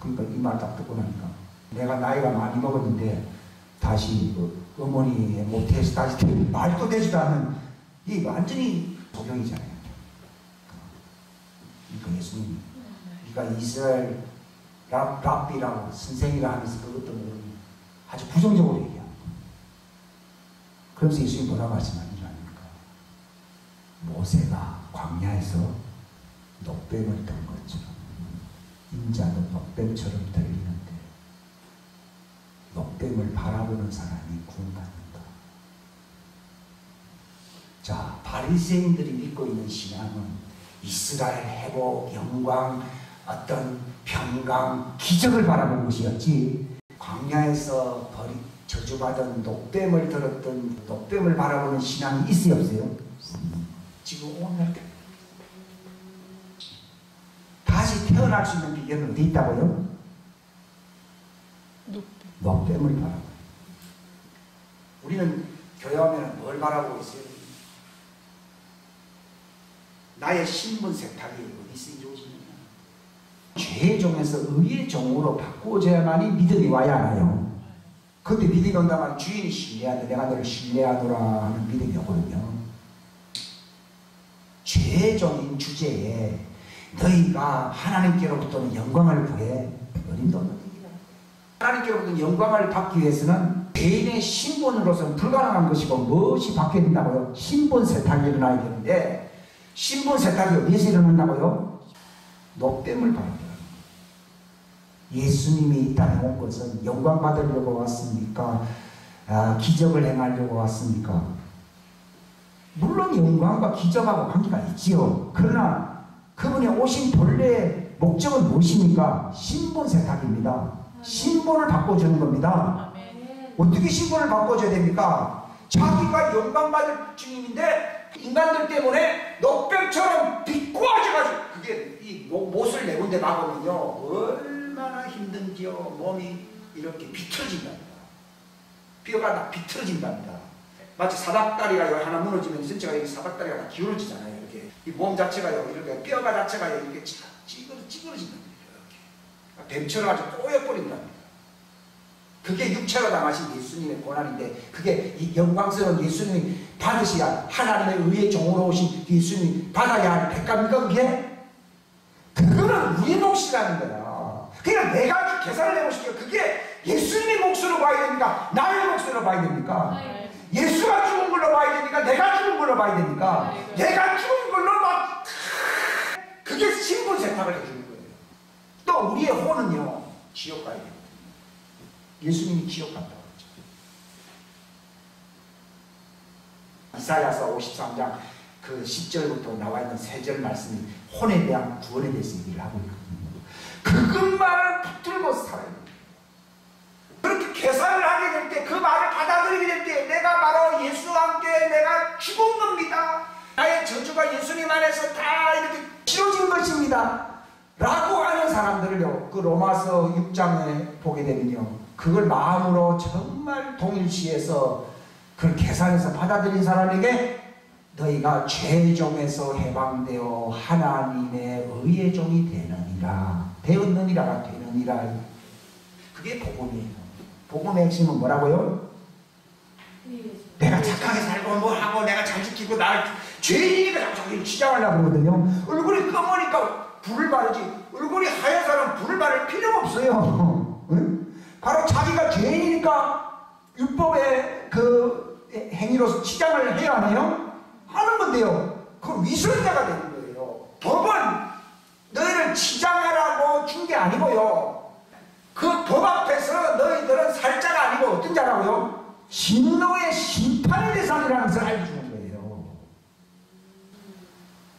그러니까 이 말 딱 듣고 나니까 내가 나이가 많이 먹었는데 다시 어머니의 모태에서 다시 태어나 말도 되지도 않는 이 완전히 소경이잖아요. 그러니까 예수님 네가 이스라엘 랍비라고 선생이라 하면서 그것도 모르니 아주 부정적으로 얘기합니다. 그러면서 예수님이 뭐라 말씀하는 줄 아닙니까? 모세가 광야에서 녹뱀을 든 것처럼 인자도 녹뱀처럼 들리는데 녹뱀을 바라보는 사람이 구원받는다. 자, 바리새인들이 믿고 있는 신앙은 이스라엘 회복, 영광, 어떤 평강, 기적을 바라본 것이었지, 광야에서 저주받은 녹뱀을 들었던 녹뱀을 바라보는 신앙이 있어요, 없어요? 지금 오늘 다시 태어날 수 있는 비결은 어디 있다고요? 녹뱀을 바라봐요. 우리는 교회 오면 뭘 바라보고 있어요? 나의 신분 세탁이 어디 있어 이루어지느냐? 죄의 종에서 의의 종으로 바꾸어져야만이 믿음이 와야 하나요? 그때 믿음이 온다면 주인이 신뢰하되 내가 너를 신뢰하노라 하는 믿음이 오거든요. 죄의 종인 주제에 너희가 하나님께로부터는 영광을 구해. 어림도 없는 얘기다. 하나님께로부터 영광을 받기 위해서는 개인의 신분으로서는 불가능한 것이고 무엇이 바뀌어야 된다고요? 신분 세탁이 일어나야 되는데 신분 세탁이 어디에서 일어난다고요? 녹뱀을 바랍니다. 예수님이 이 땅에 온 것은 영광 받으려고 왔습니까? 기적을 행하려고 왔습니까? 물론 영광과 기적하고 관계가 있지요. 그러나 그분이 오신 본래의 목적은 무엇입니까? 신분 세탁입니다. 신분을 바꿔주는 겁니다. 어떻게 신분을 바꿔줘야 됩니까? 자기가 영광받을 주님인데 인간들 때문에 녹뱀처럼 비꼬아져가지고 그게 이 못을 내군데 막으면요 얼마나 힘든지요. 몸이 이렇게 비틀어진답니다. 뼈가 다 비틀어진답니다. 마치 사닥다리가 하나 무너지면 전체가 이 사닥다리가 다 기울어지잖아요. 이렇게 이 몸 자체가요 이렇게 뼈가 자체가 이렇게 찌그러진답니다. 이렇게 뱀처럼 아주 꼬여버린답니다. 그게 육체로 당하신 예수님의 고난인데 그게 이 영광스러운 예수님이 받으셔야 하나님의 의의 종으로 오신 예수님이 받아야 할 대가입니까 그게? 그거는 우리의 몫이라는 거야. 그냥 내가 계산을 해보실게요. 그게 예수님의 몫으로 봐야 됩니까? 나의 몫으로 봐야 됩니까? 예수가 죽은 걸로 봐야 됩니까? 내가 죽은 걸로 봐야 됩니까? 내가 죽은 걸로 막 그게 신분 세탁을 해주는 거예요. 또 우리의 혼은요 지옥 가야 돼요. 예수님이 지옥 간다고 그랬죠. 이사야서 53장 그 10절부터 나와 있는 3절 말씀이 혼에 대한 구원에 대해서 얘기를 하고 있거든요. 그것만을 붙들고 살아야 돼요. 그렇게 계산을 하게 될 때, 그 말을 받아들이게 될 때, 내가 바로 예수와 함께 내가 죽은 겁니다. 나의 저주가 예수님 안에서 다 이렇게 치러진 것입니다. 라고 하는 사람들을요, 그 로마서 6장에 보게 되면요, 그걸 마음으로 정말 동일시해서 그걸 계산해서 받아들인 사람에게 너희가 죄의 종에서 해방되어 하나님의 의의 종이 되느니라, 되었느니라가 되느니라. 그게 복음이에요. 복음의 핵심은 뭐라고요? 내가 착하게 살고 뭐 하고 내가 잘 지키고 나를 죄인이니까 자꾸 주장하려고 그러거든요. 얼굴이 검으니까 불을 바르지, 얼굴이 하얀 사람은 불을 바를 필요가 없어요. 응? 바로 자기가 죄인이니까 율법의 그 행위로서 치장을 해야 하나요? 하는 건데요. 그건 위선자가 되는 거예요. 법은 너희를 치장하라고 준 게 아니고요. 그 법 앞에서 너희들은 살자가 아니고 어떤 자라고요? 진노의 심판의 대상이라는 것을 알려주는 거예요.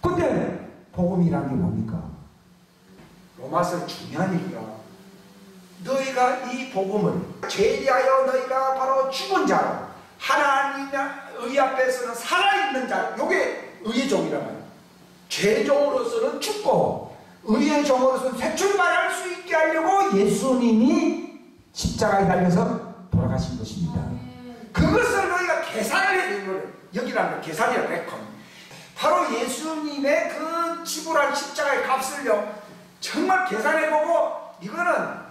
근데 복음이라는 게 뭡니까? 로마서 중요한 얘기가 너희가 이 복음을 죄리하여 너희가 바로 죽은 자로 하나님의 의 앞에서는 살아있는 자, 요게 의의 종이란 말이에요. 죄종으로서는 죽고 의의 종으로서는 새 출발할 수 있게 하려고 예수님이 십자가에 달려서 돌아가신 것입니다. 그것을 너희가 계산을 해야 되는 거예요. 여기라는 계산이라고 했건 바로 예수님의 그 지불한 십자가의 값을요 정말 계산해보고 이거는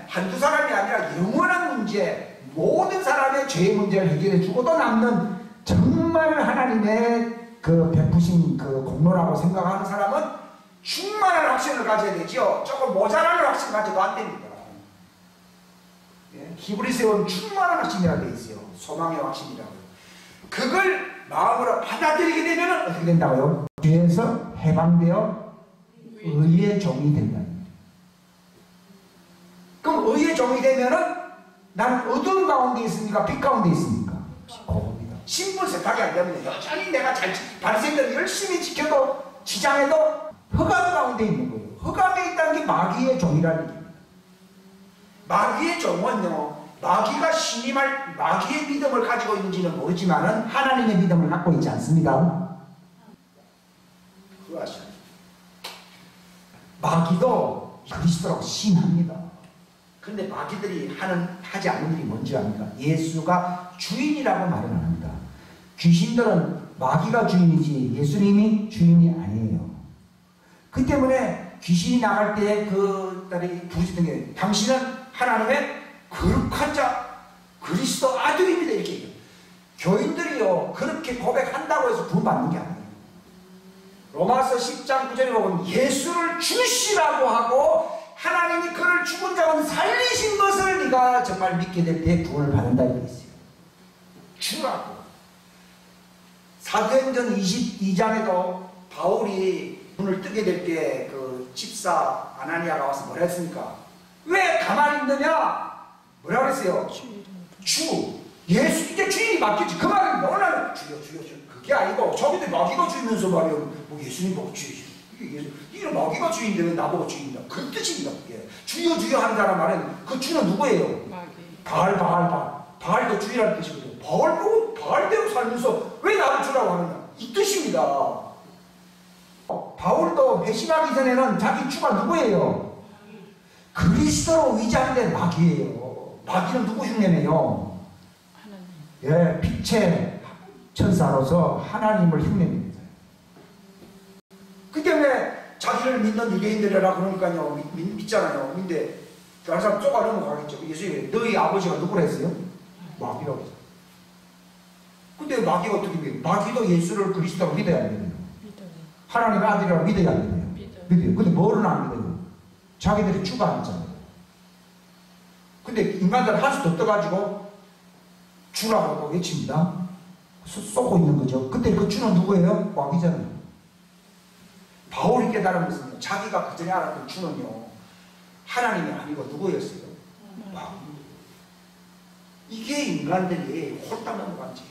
한두 사람이 아니라 영원한 문제, 모든 사람의 죄의 문제를 해결해 주고도 남는 정말 하나님의 그 베푸신 그 공로라고 생각하는 사람은 충만한 확신을 가져야 되죠. 조금 모자라는 확신을 가져도 안 됩니다. 히브리서에는 충만한 확신이라고 되어 있어요. 소망의 확신이라고. 그걸 마음으로 받아들이게 되면 어떻게 된다고요? 죄에서 해방되어 의의 종이 된다. 그럼 의의 종이 되면은 나는 어두운 가운데 있습니까? 빛 가운데 있습니까? 그겁니다. 신분 세탁이 안 되면 여전히 내가 바리새인들 열심히 지켜도 지장해도 흑암 가운데 있는 거예요. 흑암에 있다는 게 마귀의 종이라는 얘기입니다. 마귀의 종은요, 마귀가 신임할 마귀의 믿음을 가지고 있는지는 모르지만은 하나님의 믿음을 갖고 있지 않습니다. 그거 아시죠? 마귀도 그리스도라고 신합니다. 근데 마귀들이 하지 않는 일이 뭔지 압니까? 예수가 주인이라고 말은 안 합니다. 귀신들은 마귀가 주인이지 예수님이 주인이 아니에요. 그 때문에 귀신이 나갈 때 그 딸이 부르짖는 게 당신은 하나님의 거룩한 자 그리스도 아들입니다 이렇게 얘기해요. 교인들이요 그렇게 고백한다고 해서 구원받는 게 아니에요. 로마서 10장 9절에 보면 예수를 주시라고 하고 하나님이 그를 죽은 자는 살리신 것을 네가 정말 믿게 될 때 구원을 받는다 이렇게 있어요. 주라고. 사도행전 22장에도 바울이 눈을 뜨게 될 때 그 집사 아나니아가 와서 뭐라 했습니까? 왜 가만히 있느냐? 뭐라 그랬어요? 주. 예수 이제 주인이 맡겼지. 그 말은 너는 주여. 그게 아니고 저기도 마귀가 주이면서 말이야. 뭐 예수님 보고 주이지. 이게 마귀가 주인인데 왜 나보고 주인이다. 그 뜻입니다. 그게. 주여 한다는 말은 그 주는 누구예요? 바알도 주이라는 뜻이거든요. 바알대로 살면서 왜 나를 주라고 하느냐. 이 뜻입니다. 바울도 배신하기 전에는 자기 주가 누구예요? 그리스도로 위장된 마귀예요. 마귀는 누구 흉내내요? 예, 빛의 천사로서 하나님을 흉내냅니다. 그 때문에 자기를 믿는 유대인들이라 그러니까요 믿잖아요. 근데 다른 사람 쪼가 넘어가겠죠. 예수님이 너희 아버지가 누구라 했어요? 마귀라고 했어요. 근데 마귀가 어떻게 믿어요? 마귀도 예수를 그리스도로 믿어야 안 되나요? 하나님의 아들이라고 믿어야 안 되나요? 믿어요. 근데 뭐를 안 믿어요? 자기들이 주가 아니잖아요. 근데 인간들은 한 수 더 떠가지고 주라고 외칩니다. 쏘고 있는 거죠. 근데 그 주는 누구예요? 마귀잖아요. 바울이 깨달은 것은 자기가 그전에 알았던 주는요 하나님이 아니고 누구였어요? 마귀. 이게 인간들이 홀딱 넘어간 죄예요.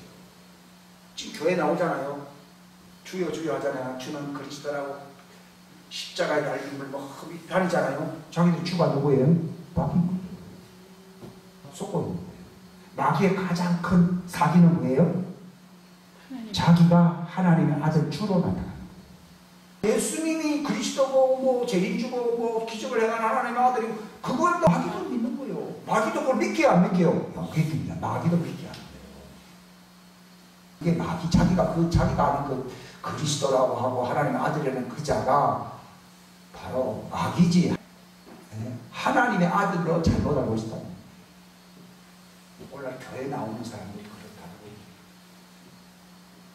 지금 교회 나오잖아요. 주여 하잖아요. 주는 그리스도라고 십자가에 달림을 다니잖아요. 자기들 주가 누구예요? 마귀. 쏘고 있는 거예요. 마귀의 가장 큰 사기는 뭐예요? 자기가 하나님의 아들 주로 나타나는 거예요. 예수님이 그리스도고 뭐 재림주고 뭐 기적을 행한 하나님의 아들이고 그걸 마귀도 믿는 거예요. 마귀도 그걸 믿게요 안 믿게요? 믿습니다. 마귀도 믿게 안 돼요. 이게 마귀 자기가 아는 그 그리스도라고 하고 하나님의 아들이라는 그 자가 바로 마귀지. 하나님의 아들로 잘못 알고 있다. 오늘 교회 나오는 사람들이 그렇다고.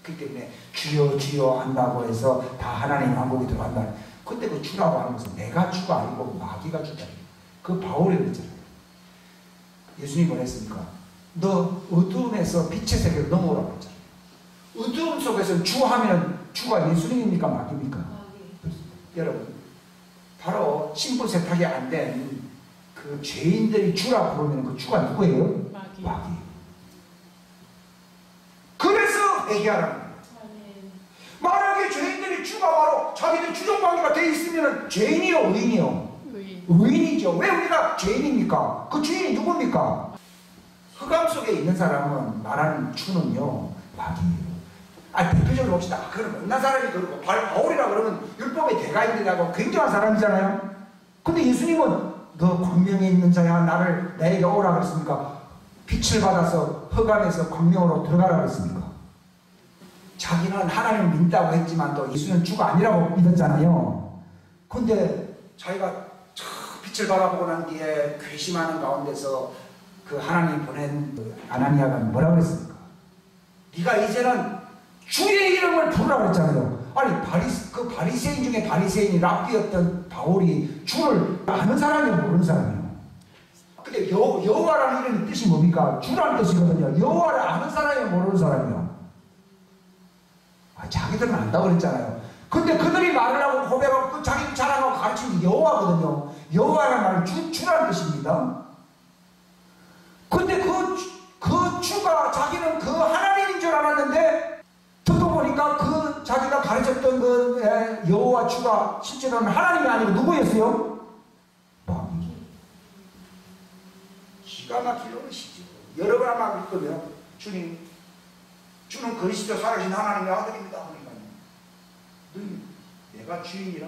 그렇기 때문에 주여 한다고 해서 다 하나님 왕국에 들어간다. 근데 그 주라고 하는 것은 내가 주가 아니고 마귀가 주다. 그 바울이 그랬잖아요. 예수님이 뭐랬습니까? 너 어두움에서 빛의 세계로 넘어오라고 했잖아요. 어두움 속에서 주 하면 주가 예수님입니까? 마귀입니까? 여러분, 바로 신분 세탁이 안 된 그 죄인들이 주라 부르면 그 주가 누구예요? 마귀예요. 그래서 회개하라는 거예요. 만약에 죄인들이 주가 바로 자기들 주종관계가 돼 있으면 죄인이요, 의인이요? 의인이죠. 왜 우리가 죄인입니까? 그 주인이 누굽니까? 흑암 속에 있는 사람은 말하는 주는요, 마귀예요. 대표적으로 봅시다. 그럼 못난 사람이 그러고 바울이라 그러면 율법의 대가인들하고 굉장한 사람이잖아요. 근데 예수님은 너 광명에 있는 자야 나를 내게 오라 그랬습니까? 빛을 받아서 흑암에서 광명으로 들어가라 그랬습니까? 자기는 하나님을 믿다고 했지만 또 예수는 주가 아니라고 믿었잖아요. 근데 자기가 빛을 바라보고 난 뒤에 괘씸하는 가운데서 그 하나님 보낸 그 아나니아가 뭐라고 그랬습니까? 네가 이제는 주의 이름을 부르라 그랬잖아요. 아니 그 바리새인 중에 바리새인이 랍비였던 바울이 주를 아는 사람이요 모르는 사람이요. 근데 여호와라는 이름의 뜻이 뭡니까? 주라는 뜻이거든요. 여호와를 아는 사람이요 모르는 사람이요. 자기들은 안다고 그랬잖아요. 근데 그들이 말을 하고 고백하고 자기 자랑하고 가르치는 게 여호와거든요. 여호와라는 말은 주라는 뜻입니다. 근데 그 주가 자기는 그 하나님인 줄 알았는데 듣고 보니까 그 자기가 가르쳤던 그 여호와 주가 실제로는 하나님이 아니고 누구였어요? 마귀. 기가 막힐 노릇이죠. 여러 번 아마 믿 거면 주님, 주는 그리스도 살아계신 하나님의 아들입니다. 너희 내가 주인이라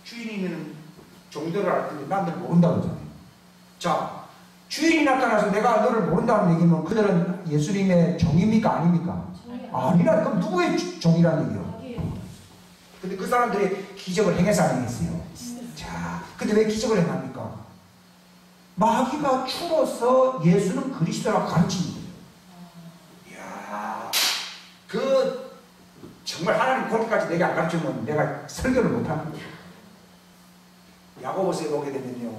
주인이면 종들을 알 텐데 난 너를 모른다고 그러잖아요. 자, 주인이 나타나서 내가 너를 모른다는 얘기면 그들은 예수님의 종입니까? 아닙니까? 아니라 그럼 누구의 종이라는 얘기요? 근데 그 사람들이 기적을 행해서 안 행했어요. 자, 근데 왜 기적을 행합니까? 마귀가 추로서 예수는 그리스도라고 가르치는 거예요. 이야, 정말 하나님 그렇게까지 내게 안 가르치면 내가 설교를 못하는 거예요. 야고보서에 보게 되면요,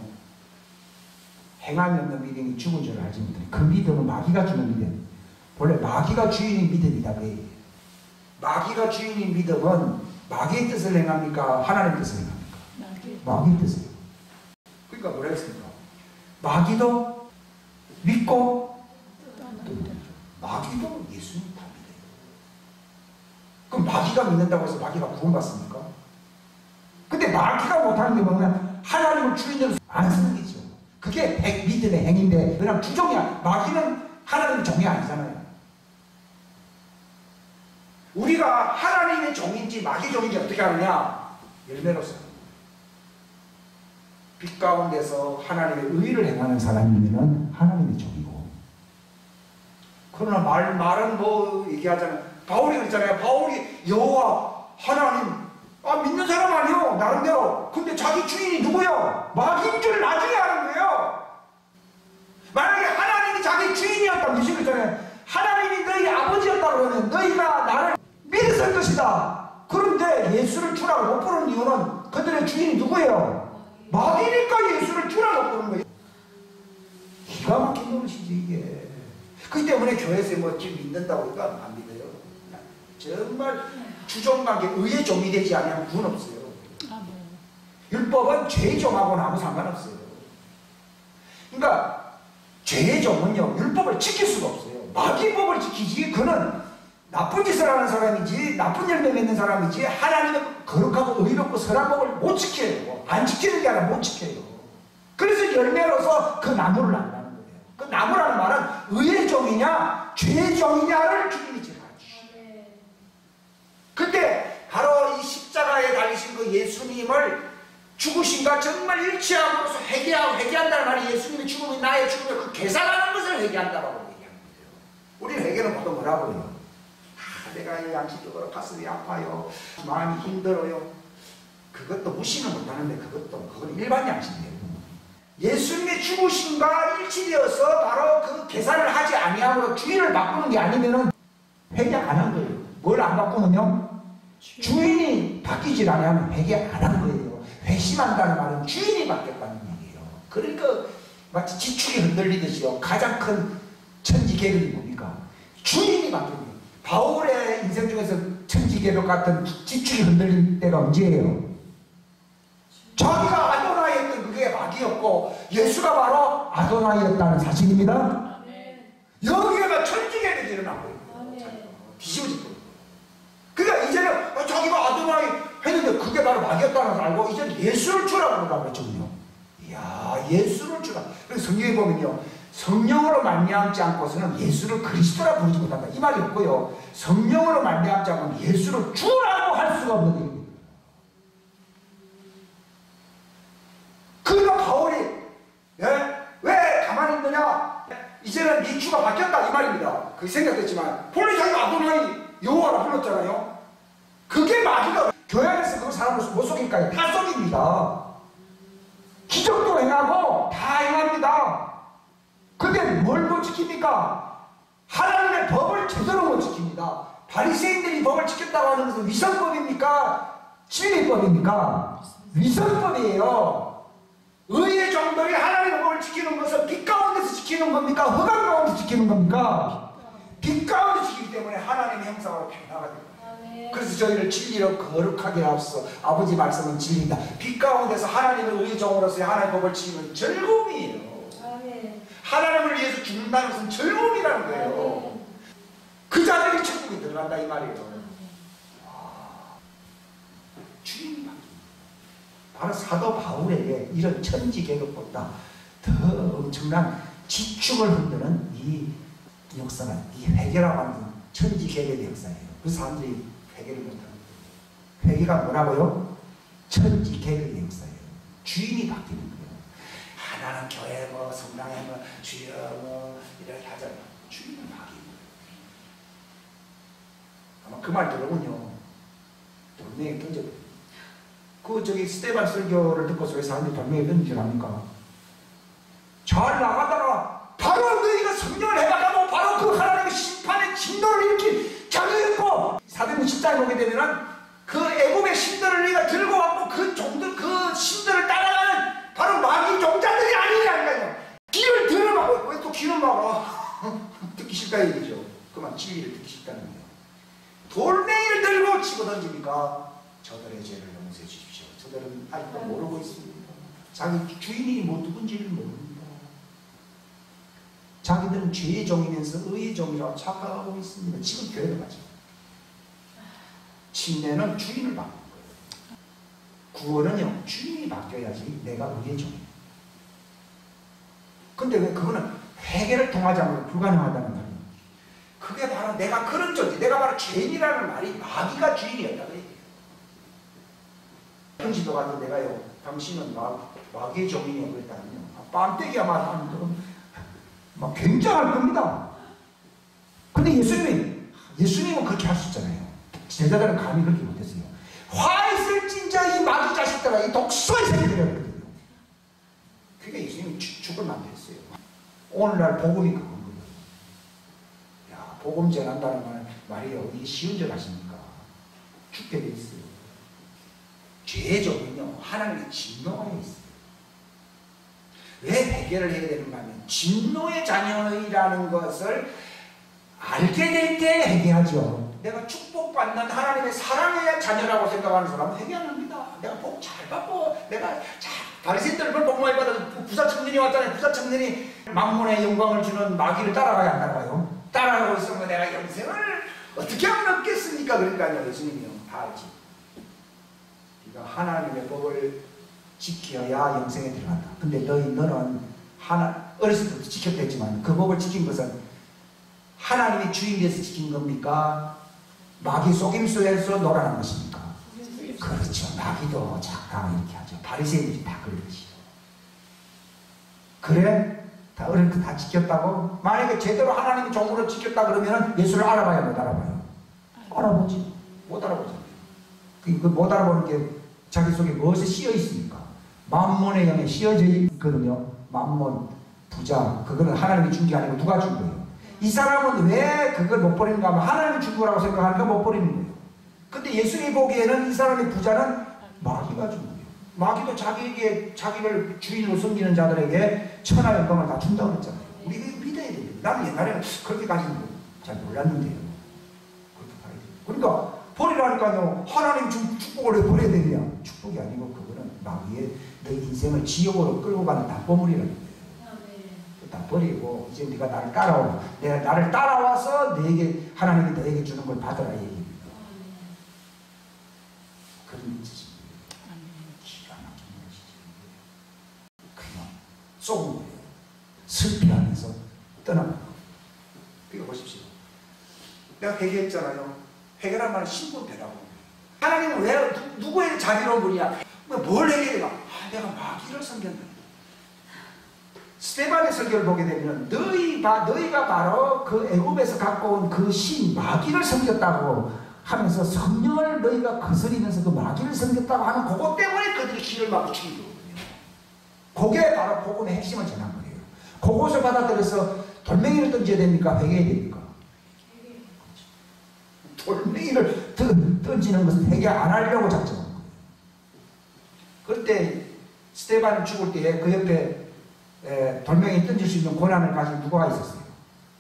행함이 없는 믿음이 죽은 줄 알지 못해. 그 믿음은 마귀가 주는 믿음. 원래 마귀가 주인인 믿음이다. 왜? 마귀가 주인인 믿음은 마귀의 뜻을 행합니까? 하나님의 뜻을 행합니까? 마귀의 뜻을. 그러니까 뭐라 했습니까? 마귀도 믿고 마귀도 예수님 다 믿어요. 그럼 마귀가 믿는다고 해서 마귀가 구원받습니까? 근데 마귀가 못하는 게 뭐냐면 하나님을 주인으로 안 쓰는 게죠. 그게 믿음의 행위인데, 왜냐면 주종이야. 마귀는 하나님의 종이 아니잖아요. 우리가 하나님의 종인지 마귀 종인지 어떻게 아느냐? 열매로서. 빛 가운데서 하나님의 의를 행하는 사람이면 하나님의 종이고. 그러나 말은 뭐 얘기하잖아요. 바울이 그랬잖아요. 바울이 여호와 하나님 믿는 사람 아니요 나름대로. 근데 자기 주인이 누구요? 마귀인 줄 나중에 아는 거예요. 만약에 하나님이 자기 주인이었다면 무슨 거잖아요. 하나님이 너희 아버지였다 그러면 너희가 나를 믿었을 것이다. 그런데 예수를 주라고 못 부르는 이유는 그들의 주인이 누구예요? 마귀니까 예수를 주라고 못 부르는 거예요. 기가 막힌 노릇이지 이게. 그 때문에 교회에서 뭐 지금 믿는다고 그러니까 안 믿어요. 정말 주종관계 의의 종이 되지 않으면 구원 없어요. 율법은 죄의 종하고는 아무 상관없어요. 그러니까 죄의 종은요 율법을 지킬 수가 없어요. 마귀의 법을 지키지. 그는 나쁜 짓을 하는 사람이지 나쁜 열매 맺는 사람이지 하나님의 거룩하고 의롭고 선한 법을 못 지켜요. 안 지키는 게 아니라 못 지켜요. 그래서 열매로서 그 나무를 안다는 거예요. 그 나무라는 말은 의의 종이냐 죄의 종이냐를 주님이 지켜요. 근데 바로 이 십자가에 달리신 그 예수님을 죽으신가 정말 일치함으로써 회개한다는 말이 예수님의 죽음이 나의 죽음을 그 계산하는 것을 회개한다고 얘기하는 거예요. 우리는 회개는 보통 뭐라고 해요? 내가 양심적으로 가슴이 아파요. 마음이 힘들어요. 그것도 무시는 못하는데 그건 일반 양심이에요. 예수님의 죽으심과 일치되어서 바로 그 계산을 하지 아니함으로 주인을 바꾸는 게 아니면은 회개 안 한 거예요. 뭘 안 바꾸면요? 주인이 바뀌질 않으면 회개 안 한 거예요. 회심한다는 말은 주인이 바뀌었다는 얘기예요. 그러니까 마치 지축이 흔들리듯이요. 가장 큰 천지개벽이 뭡니까? 주인이 바뀌는 거예요. 바울의 인생 중에서 천지개벽 같은 지축이 흔들릴 때가 언제예요? 자기가 아도나이 했던 그게 마귀였고 예수가 바로 아도나이였다는 사실입니다. 여기에가 천지개벽이 일어난 거예요. 뒤집어질 거예요. 그러니까 이제는 자기가 아도나이 했는데 그게 바로 마귀였다는 걸 알고 이제는 예수를 주라고 그러라고 했거든요. 이야, 예수를 주라. 그래서 성경에 보면요, 성령으로 말미암지 않고서는 예수를 그리스도라 부르지 못한다, 이 말이 없고요, 성령으로 말미암지 않고는 예수를 주라고 할 수가 없는 일입니다. 그러니까 바울이 왜 가만히 있느냐, 이제는 네 주가 바뀌었다, 이 말입니다. 그게 생각됐지만 본래 자기가 아도나이 여호와라 불렀잖아요. 그게 마귀가 교회 안에서 그걸 사람을 못 속일까요? 다 속입니다. 기적도 행하고 다 행합니다. 근데 뭘 못 지킵니까? 하나님의 법을 제대로 못 지킵니다. 바리새인들이 법을 지켰다고 하는 것은 위선법입니까? 진리법입니까? 위선법이에요. 의의 종들이 하나님의 법을 지키는 것은 빛 가운데서 지키는 겁니까? 흑암 가운데 지키는 겁니까? 빛 가운데 지키기 때문에 하나님의 형상으로 변화가 됩니다. 그래서 저희를 진리로 거룩하게 하옵소서. 아버지 말씀은 진리입니다. 빛 가운데서 하나님의 의의 종으로서의 하나님의 법을 지키는 즐거움이에요. 하나님을 위해서 죽는다는 것은 즐거움이라는 거예요. 그 자들이 천국에 들어간다, 이 말이에요. 주인이 바뀝니다. 바로 사도 바울에게 이런 천지개벽보다 더 엄청난 지축을 흔드는 이 역사가, 이 회개라고 하는 천지개벽의 역사예요. 그 사람들이 회개를 못합니다. 회개가 뭐라고요? 천지개벽의 역사예요. 주인이 바뀌는 거예요. 하나는 교회 뭐 성당에 뭐 주여 뭐 이렇게 하잖아요. 주인은 바뀌는 거예요. 아마 그 말 들으면요, 돌멩이 던져. 그 저기 스테반 설교를 듣고서 왜 사람들이 돌멩이 던지랍니까? 잘 나가다가 바로 너희가 성령을 해박하고 바로 그 하나님의 심판의 진노를 이렇게 자극했고, 사도행전 10장에 보게 되면은 그 애굽의 신들을 너희가 들고 왔고 그 종들, 그 신들을 따라가는 바로 마귀 종자들이 아니냐니까요. 귀를 들어막고, 왜 또 귀를 막아? 듣기 싫다 얘기죠. 그만 진리를 듣기 싫다는 거예요. 돌멩이를 들고 집어던지니까 저들의 죄를 용서해 주십시오. 저들은 아직도 모르고 있습니다. 자기 주인이 뭐 누군지를 모릅니다. 자기들은 죄의 종이면서 의의 종이라고 착각하고 있습니다. 지금 교회도 맞죠. 침례는 주인을 바꾸는 거예요. 구원은요, 주인이 바뀌어야지 내가 의의 종이에요. 근데 왜 그거는 회개를 통하지 않으면 불가능하다는 말이에요. 그게 바로 내가 그런 존재, 내가 바로 죄인이라는 말이 마귀가 주인이었다고 얘기해요. 현지도 가서 내가요, 당신은 마귀의 종이냐고 그랬다면요, 빰떼기야 막 굉장할 겁니다. 근데 예수님은 그렇게 할 수 있잖아요. 제자들은 감히 그렇게 못했어요. 화 있을진저 이 마귀 자식들아, 이 독수의 새끼들이었거든요. 그게 예수님이 죽을 만들었어요. 오늘날 복음이 그건 거예요. 야, 복음 전한다는 말이요, 이게 쉬운 줄 아십니까? 죽게 돼 있어요. 죄의 종은요, 하나님의 진노에 있어요. 왜 회개를 해야 되는가 하면 진노의 자녀이라는 것을 알게 될 때 회개하죠. 내가 축복받는 하나님의 사랑의 자녀라고 생각하는 사람은 회개 안 합니다. 내가 복 잘 받고, 내가 바리새인들 복 많이 받아서 부자 청년이 왔잖아요. 부자 청년이 만문의 영광을 주는 마귀를 따라가야 안 따라가요? 따라가고 있으면 내가 영생을 어떻게 하면 얻겠습니까? 그러니까요, 예수님이요, 다 알지. 네가 하나님의 법을 지켜야 영생에 들어간다. 근데 너는 어렸을 때부터 지켰겠지만 그 법을 지킨 것은 하나님의 주인에서 지킨 겁니까? 마귀 속임수에서 놀아난 것입니까? 그렇죠. 마귀도 작당 이렇게 하죠. 바리새인들이 다 그렇지. 그래? 다 어릴 때 다 지켰다고? 만약에 제대로 하나님의 종으로 지켰다 그러면 예수를 알아봐야 못 알아봐요? 알아보지. 못 알아보잖아요. 그 못 알아보는 게 자기 속에 무엇에 씌어 있습니까? 만몬의 영에 씌어져 있거든요. 만몬, 부자, 그거는 하나님이 준 게 아니고 누가 준 거예요? 이 사람은 왜 그걸 못 버리는가 하면 하나님이 준 거라고 생각하니까 못 버리는 거예요. 근데 예수님이 보기에는 이 사람의 부자는 마귀가 준 거예요. 마귀도 자기를 주인으로 섬기는 자들에게 천하 영광을 다 준다고 그랬잖아요. 우리가 믿어야 됩니다. 나는 옛날에는 그렇게까지는 잘 몰랐는데요. 그러니까 버리라니까요. 하나님 준 축복을 왜 버려야 되냐? 축복이 아니고 그거는 마귀의 내 인생을 지옥으로 끌고 가는 답보물이라는 거예요. 다 버리고 이제 네가 나를 따라와. 내가 나를 따라와서 너에게 하나님이 너에게 주는 걸 받으라 얘기입니다. 그런 짓입니다. 기가 막힌 것이죠. 그냥 쏘은 거예요. 슬피하면서 떠나는 거예요. 이거 보십시오. 내가 회개했잖아요. 회개란 말은 신분되라고. 하나님은 왜 누구의 자비로운 분이야? 뭘 회개해가? 내가 마귀를 섬겼는데. 스데반의 설교를 보게 되면 너희가 바로 그 애굽에서 갖고 온 그 신 마귀를 섬겼다고 하면서 성령을 너희가 거스리면서 그 마귀를 섬겼다고 하는 그것 때문에 그들이 길을 막고 죽인 거거든요. 그게 바로 복음의 핵심을 전한 거예요. 그것을 받아들여서 돌멩이를 던져야 됩니까? 회개해야 됩니까? 돌멩이를 던지는 것은 회개 안 하려고 작정한 거예요. 그럴 때 스데반이 죽을 때 그 옆에 돌멩이 던질 수 있는 권한을 가진 누가 있었어요?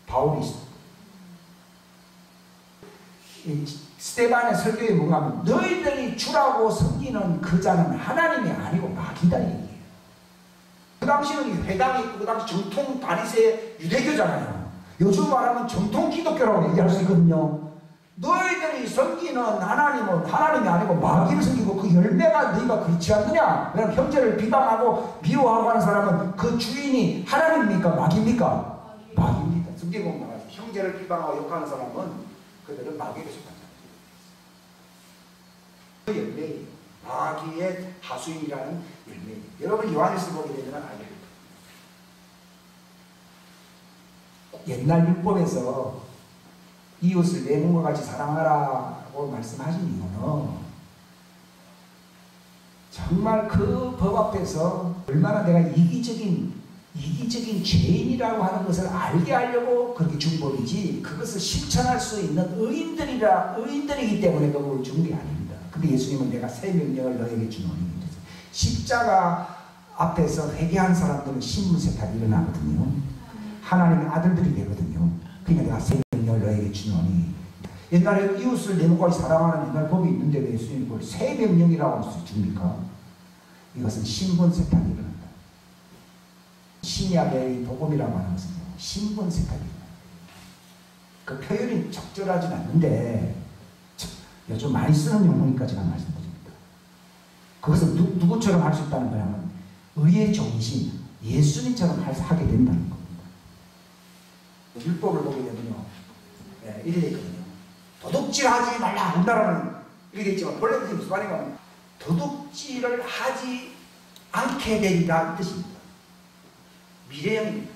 바울이 있었어요. 스데반의 설교에 뭔가 하면 너희들이 주라고 섬기는 그 자는 하나님이 아니고 마귀다 이 얘기예요. 그 당시는 회당이 있고 그 당시 정통 바리새 유대교잖아요. 요즘 말하면 정통 기독교라고 얘기할 수 있거든요. 너희들이 섬기는 하나님은 하나님이 아니고 마귀를 섬기고 그 열매가 너희가 그렇지 않느냐? 왜냐하면 형제를 비방하고 미워하고 하는 사람은 그 주인이 하나님입니까? 마귀입니까? 마귀입니다. 성경에 보면 형제를 비방하고 욕하는 사람은 그들은 마귀에 속한다. 그 열매예요. 마귀의 하수인이라는 열매예요. 여러분 요한일서 보게 되면 알게 됩니다. 옛날 율법에서 이웃을 내 몸과 같이 사랑하라고 말씀하신 이유는 정말 그 법 앞에서 얼마나 내가 이기적인 죄인이라고 하는 것을 알게 하려고 그렇게 준 법이지 그것을 실천할 수 있는 의인들이기 때문에 그걸 준 게 아닙니다. 근데 예수님은 내가 새 명령을 너에게 주노니 십자가 앞에서 회개한 사람들은 신문세탁이 일어나거든요. 하나님의 아들들이 되거든요. 그러니까 내가 새 명령을 너에게 주노니 옛날에 이웃을 내 몸과 같이 사랑하는 옛날 법이 있는데 왜 예수님이 그걸 새 명령이라고 줍니까? 이것은 신분세탁이 일어난다. 신약의 복음이라고 하는 것은 신분세탁이 일어난다. 그 표현이 적절하진 않는데 요즘 많이 쓰는 용어니까 제가 말씀드립니다. 그것은 누구처럼 할 수 있다는 거냐면 의의 종이신 예수님처럼 하게 된다는 겁니다. 율법을 보게 되면요, 이렇게 있거든요. 도둑질하지 말라. 우리나라는 이렇게 있지만 본래는 무슨 말이냐면 도둑질을 하지 않게 된다 이 뜻입니다. 미래형입니다.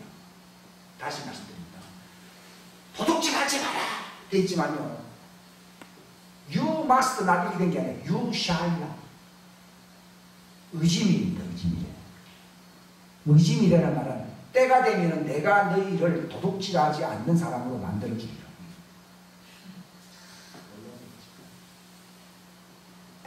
다시 말씀드립니다. 도둑질하지 마라 돼 있지만요, you must not 이렇게 된 게 아니라 you shall not. 의지밀입니다. 의지밀이라는 말은 때가 되면 내가 너희를 도둑질하지 않는 사람으로 만들어주리라.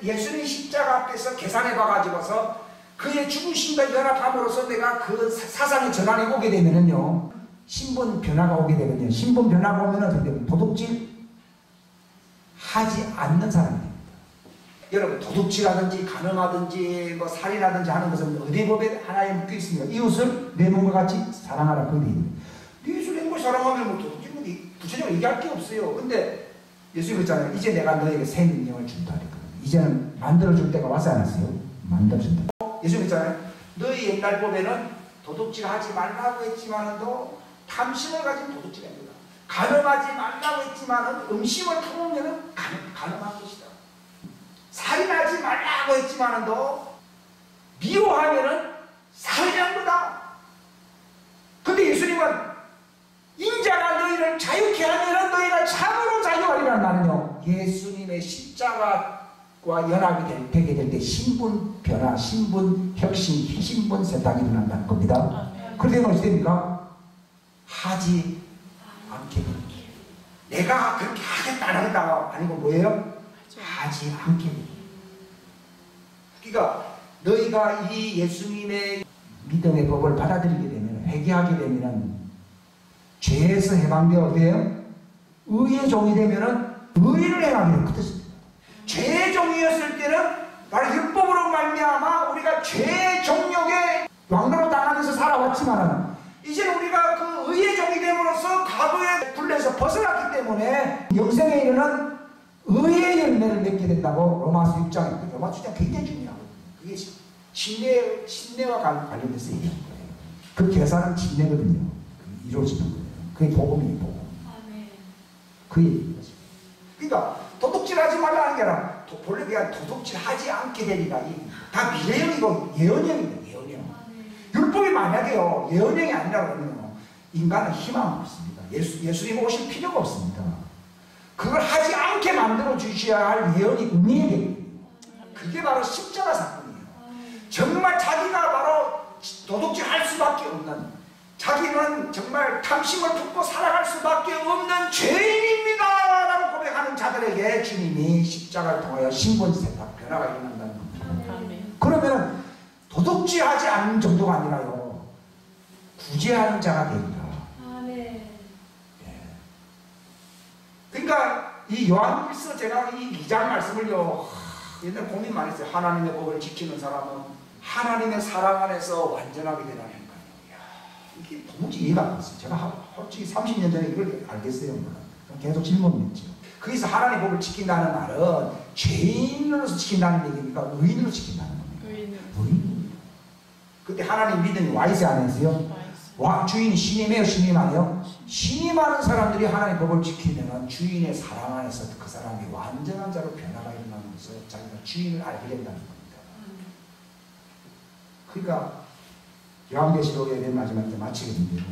예수님 십자가 앞에서 계산해 봐가지고서 그의 죽으심과 연합함으로써 내가 그 사상의 전환이 오게 되면은요, 신분 변화가 오게 되면요, 신분 변화가 오면은 어떻게 되면 도둑질 하지 않는 사람이 됩니다. 여러분, 도둑질하든지 간음하든지 뭐 살인하든지 하는 것은 의대법에 하나에 묶여 있습니다. 이웃을 내 몸과 같이 사랑하라. 그게 됩니다. 이웃을 내 몸을 사랑하면 뭐 도둑질은 구체적으로 얘기할 게 없어요. 근데 예수님 그랬잖아요. 이제 내가 너에게 새 명령을 준다. 이제는 만들어줄 때가 왔지 않았어요? 만들어준다. 예수님 그랬잖아요. 너희 옛날 법에는 도둑질 하지 말라고 했지만도 탐심을 가진 도둑질이 아니다. 간음하지 말라고 했지만은 음식을 퍼먹으면 간음한 것이다. 살인하지 말라고 했지만도 미워하면은 살인한 거다. 근데 예수님은 인자가 너희를 자유케 하면은 너희가 참으로 자유하리라는 말은요, 예수님의 십자가와 연합이 되게 될 때 신분 변화, 신분 혁신, 신분 세탁이 일어난다는 겁니다. 그렇게 되면 어떻게 됩니까? 하지 않게 됩니다. 내가 그렇게 하겠다 안 하겠다가 아니고 뭐예요? 하지 않게 됩니다. 그러니까 너희가 이 예수님의 믿음의 법을 받아들이게 되면, 회개하게 되면 죄에서 해방되어 어때요? 의의 종이 되면은 의를 행하게 돼요. 그 뜻입니다. 죄의 종이었을 때는 바로 율법으로 말미암아 우리가 죄의 종력에 왕노로 당하면서 살아왔지만 이제 우리가 그 의의 종이 됨으로써 과거의 굴레에서 벗어났기 때문에 영생에 이르는 의의 열매를 맺게 된다고 로마서 6장에 로마서 6장 굉장히 중요하거든요. 그게 신뢰와 관련돼서 얘기하는 거예요. 그 계산은 신뢰거든요. 이루어지는 거예요. 그게 복음이에요. 복음. 그 얘기인 거죠. 그러니까 도둑질하지 말라는 게 아니라 본래 그냥 도둑질하지 않게 되니까 다 미래형이고 예언형입니다. 예언형. 율법이 만약에요 예언형이 아니라 그러면 인간은 희망은 없습니다. 예수님 오실 필요가 없습니다. 그걸 하지 않게 만들어 주셔야 할 예언이 응해야 됩니다. 그게 바로 십자가 사건이에요. 정말 자기가 바로 도둑질할 수밖에 없는, 자기는 정말 탐심을 품고 살아갈 수밖에 없는 죄인입니다 라고 고백하는 자들에게 주님이 십자가를 통하여 신분세탁 변화가 일어난다는 겁니다. 그러면 도둑질하지 않는 정도가 아니라요 구제하는 자가 됩니다. 그러니까 이 요한일서 제가 이 2장 말씀을요 옛날 고민 많이 했어요. 하나님의 법을 지키는 사람은 하나님의 사랑 안에서 완전하게 되라니까요. 이게 도무지 이해가 안 됐어요. 제가 솔직히 30년 전에 이걸 알겠어요. 계속 질문했죠. 거기서 하나님의 법을 지킨다는 말은 죄인으로서 지킨다는 얘기니까 의인으로 지킨다는 겁니다. 의인. 그때 하나님 믿음이 와 있어요, 안 했어요? 주인이 신임해요, 신임 안 해요? 신임하는 사람들이 하나님의 법을 지키면 주인의 사랑 안에서 그 사람이 완전한 자로 변화가 일어나면서 자기가 주인을 알게 된다는 겁니다. 그러니까 요한계시록에 대한 마지막 때 마치게 됩니다.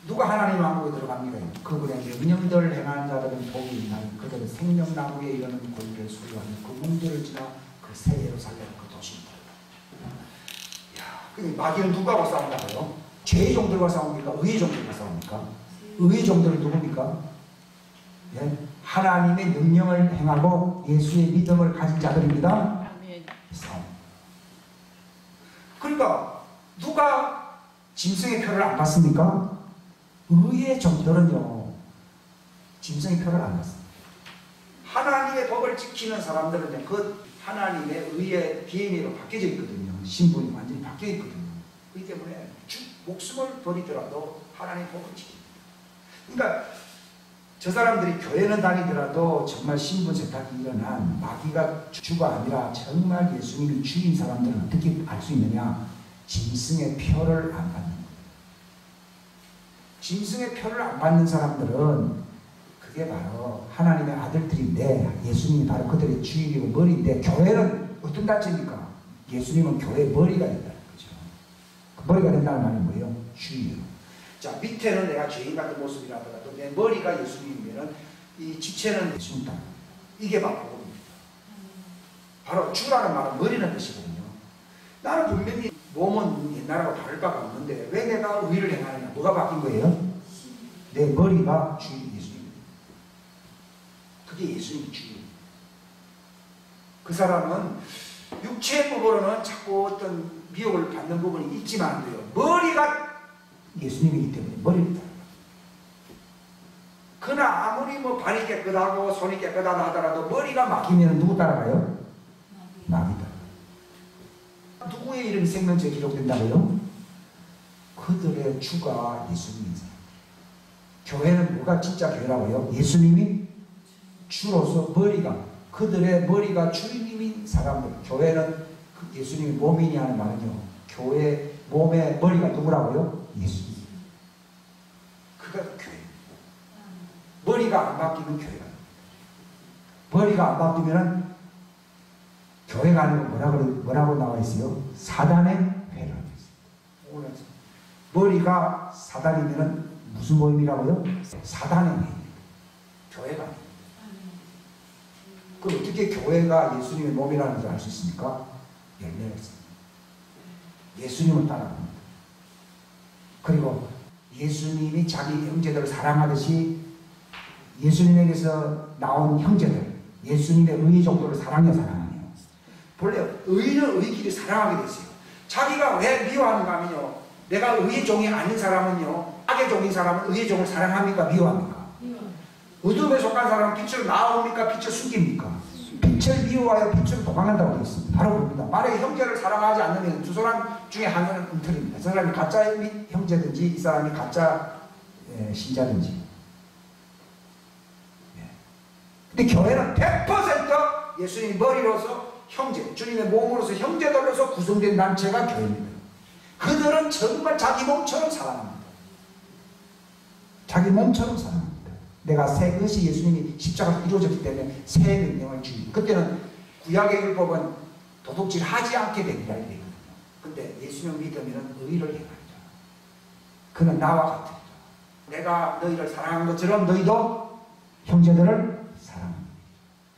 누가 하나님 왕국에 들어갑니까? 그분의 명령들을 행하는 자들은 복이 있나니 그들은 생명나무에 이르는 권리를 소유하며 그 문들을 지나 그 새 예루살렘 그 도시입니다. 마귀는 누구하고 싸운다고요? 죄의 종들과 싸웁니까? 의의 종들과 싸웁니까? 의의 종들은 누굽니까? 예? 하나님의 명령을 행하고 예수의 믿음을 가진 자들입니다. 싸움. 그러니까 누가 짐승의 표를 안 받습니까? 의의 종들은요 짐승의 표를 안 받습니다. 하나님의 법을 지키는 사람들은 그 하나님의 의의 DNA로 바뀌어져 있거든요. 신분이 완전히 바뀌어 있거든요. 그렇기 때문에 목숨을 버리더라도 하나님의 법을 지킵니다. 그러니까 저 사람들이 교회는 다니더라도 정말 신분 세탁이 일어난 마귀가 주가 아니라 정말 예수님이 주인 사람들은 어떻게 알 수 있느냐? 짐승의 표를 안 받는 거예요. 짐승의 표를 안 받는 사람들은 그게 바로 하나님의 아들들인데 예수님이 바로 그들의 주인이고 머리인데 교회는 어떤 단체입니까? 예수님은 교회의 머리가 된다는 거죠. 그 머리가 된다는 말이 뭐예요? 주인이요. 자, 밑에는 내가 죄인 같은 모습이라 하더라도 내 머리가 예수님이면 이 지체는 예수님이다. 이게 바로 복음입니다. 바로 주라는 말은 머리는 뜻이거든요. 나는 분명히 몸은 옛날하고 다를 바가 없는데 왜 내가 의를 행하느냐? 뭐가 바뀐 거예요? 내 머리가 주인 예수님입니다. 그게 예수님이 주인. 그 사람은 육체법으로는 자꾸 어떤 미혹을 받는 부분이 있지만 머리가 예수님이기 때문에 머리를 따라가요. 그러나 아무리 뭐 발이 깨끗하고 손이 깨끗하다 하더라도 머리가 막히면 누구 따라가요? 마귀 따라가요. 누구의 이름이 생명체에 기록된다고요? 그들의 주가 예수님이세요. 교회는 뭐가 진짜 교회라고요? 예수님이 주로서 머리가 그들의 머리가 주님인 사람들. 교회는 예수님이 몸이니 하는 말은요. 교회 몸의 머리가 누구라고요? 예수님. 그가 교회. 머리가 안 바뀌면 교회가. 머리가 안 바뀌면은 교회가 아니고 뭐라고 나와 있어요? 사단의 회라고 있어요. 머리가 사단이면은 무슨 모임이라고요? 사단의 회입니다. 교회가 아닙니다. 그럼 어떻게 교회가 예수님의 몸이라는 것을 알 수 있습니까? 열매가 있습니다. 예수님을 따라갑니다. 그리고 예수님이 자기 형제들을 사랑하듯이 예수님에게서 나온 형제들, 예수님의 의의 정도를 사랑해요. 본래 의인은 의끼리 사랑하게 됐어요. 자기가 왜 미워하는가 하면요. 내가 의의 종이 아닌 사람은요. 악의 종인 사람은 의의 종을 사랑합니까? 미워합니까? 어둠에 속한 사람은 빛으로 나옵니까? 빛을 숨깁니까? 빛을 미워하여 빛으로 도망간다고 되어 있습니다. 바로 그럽니다. 만약에 형제를 사랑하지 않으면 두 사람 중에 한 사람은 움틀입니다. 저 사람이 가짜 형제든지 이 사람이 가짜 신자든지. 근데 교회는 100% 예수님이 머리로서 형제, 주님의 몸으로서 형제들로서 구성된 단체가 교회입니다. 그들은 정말 자기 몸처럼 사랑합니다. 자기 몸처럼 사랑합니다. 내가 그것이 예수님이 십자가에서 이루어졌기 때문에 새 명령을 주니 그때는 구약의 율법은 도둑질 하지 않게 되리라 이랬거든요. 근데 예수님 믿으면 의를 행하리라. 그는 나와 같으리라. 내가 너희를 사랑한 것처럼 너희도 형제들을 사랑합니다.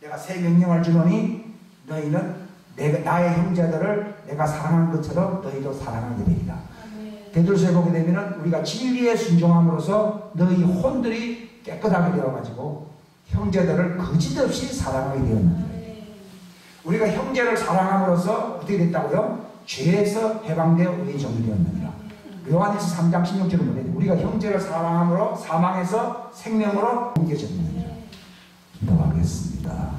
내가 새 명령을 주노니 너희는 나의 형제들을 내가 사랑한 것처럼 너희도 사랑하게 되리라. 베드로서에 보게 되면 우리가 진리에 순종함으로써 너희 혼들이 깨끗하게 되어가지고 형제들을 거짓 없이 사랑하게 되었느니라. 우리가 형제를 사랑함으로써 어떻게 됐다고요? 죄에서 해방되어 의의 종이 되었느니라. 요한일서 3장 16절을 보면 우리가 형제를 사랑함으로 사망에서 생명으로 옮겨졌느니라. 기도하겠습니다.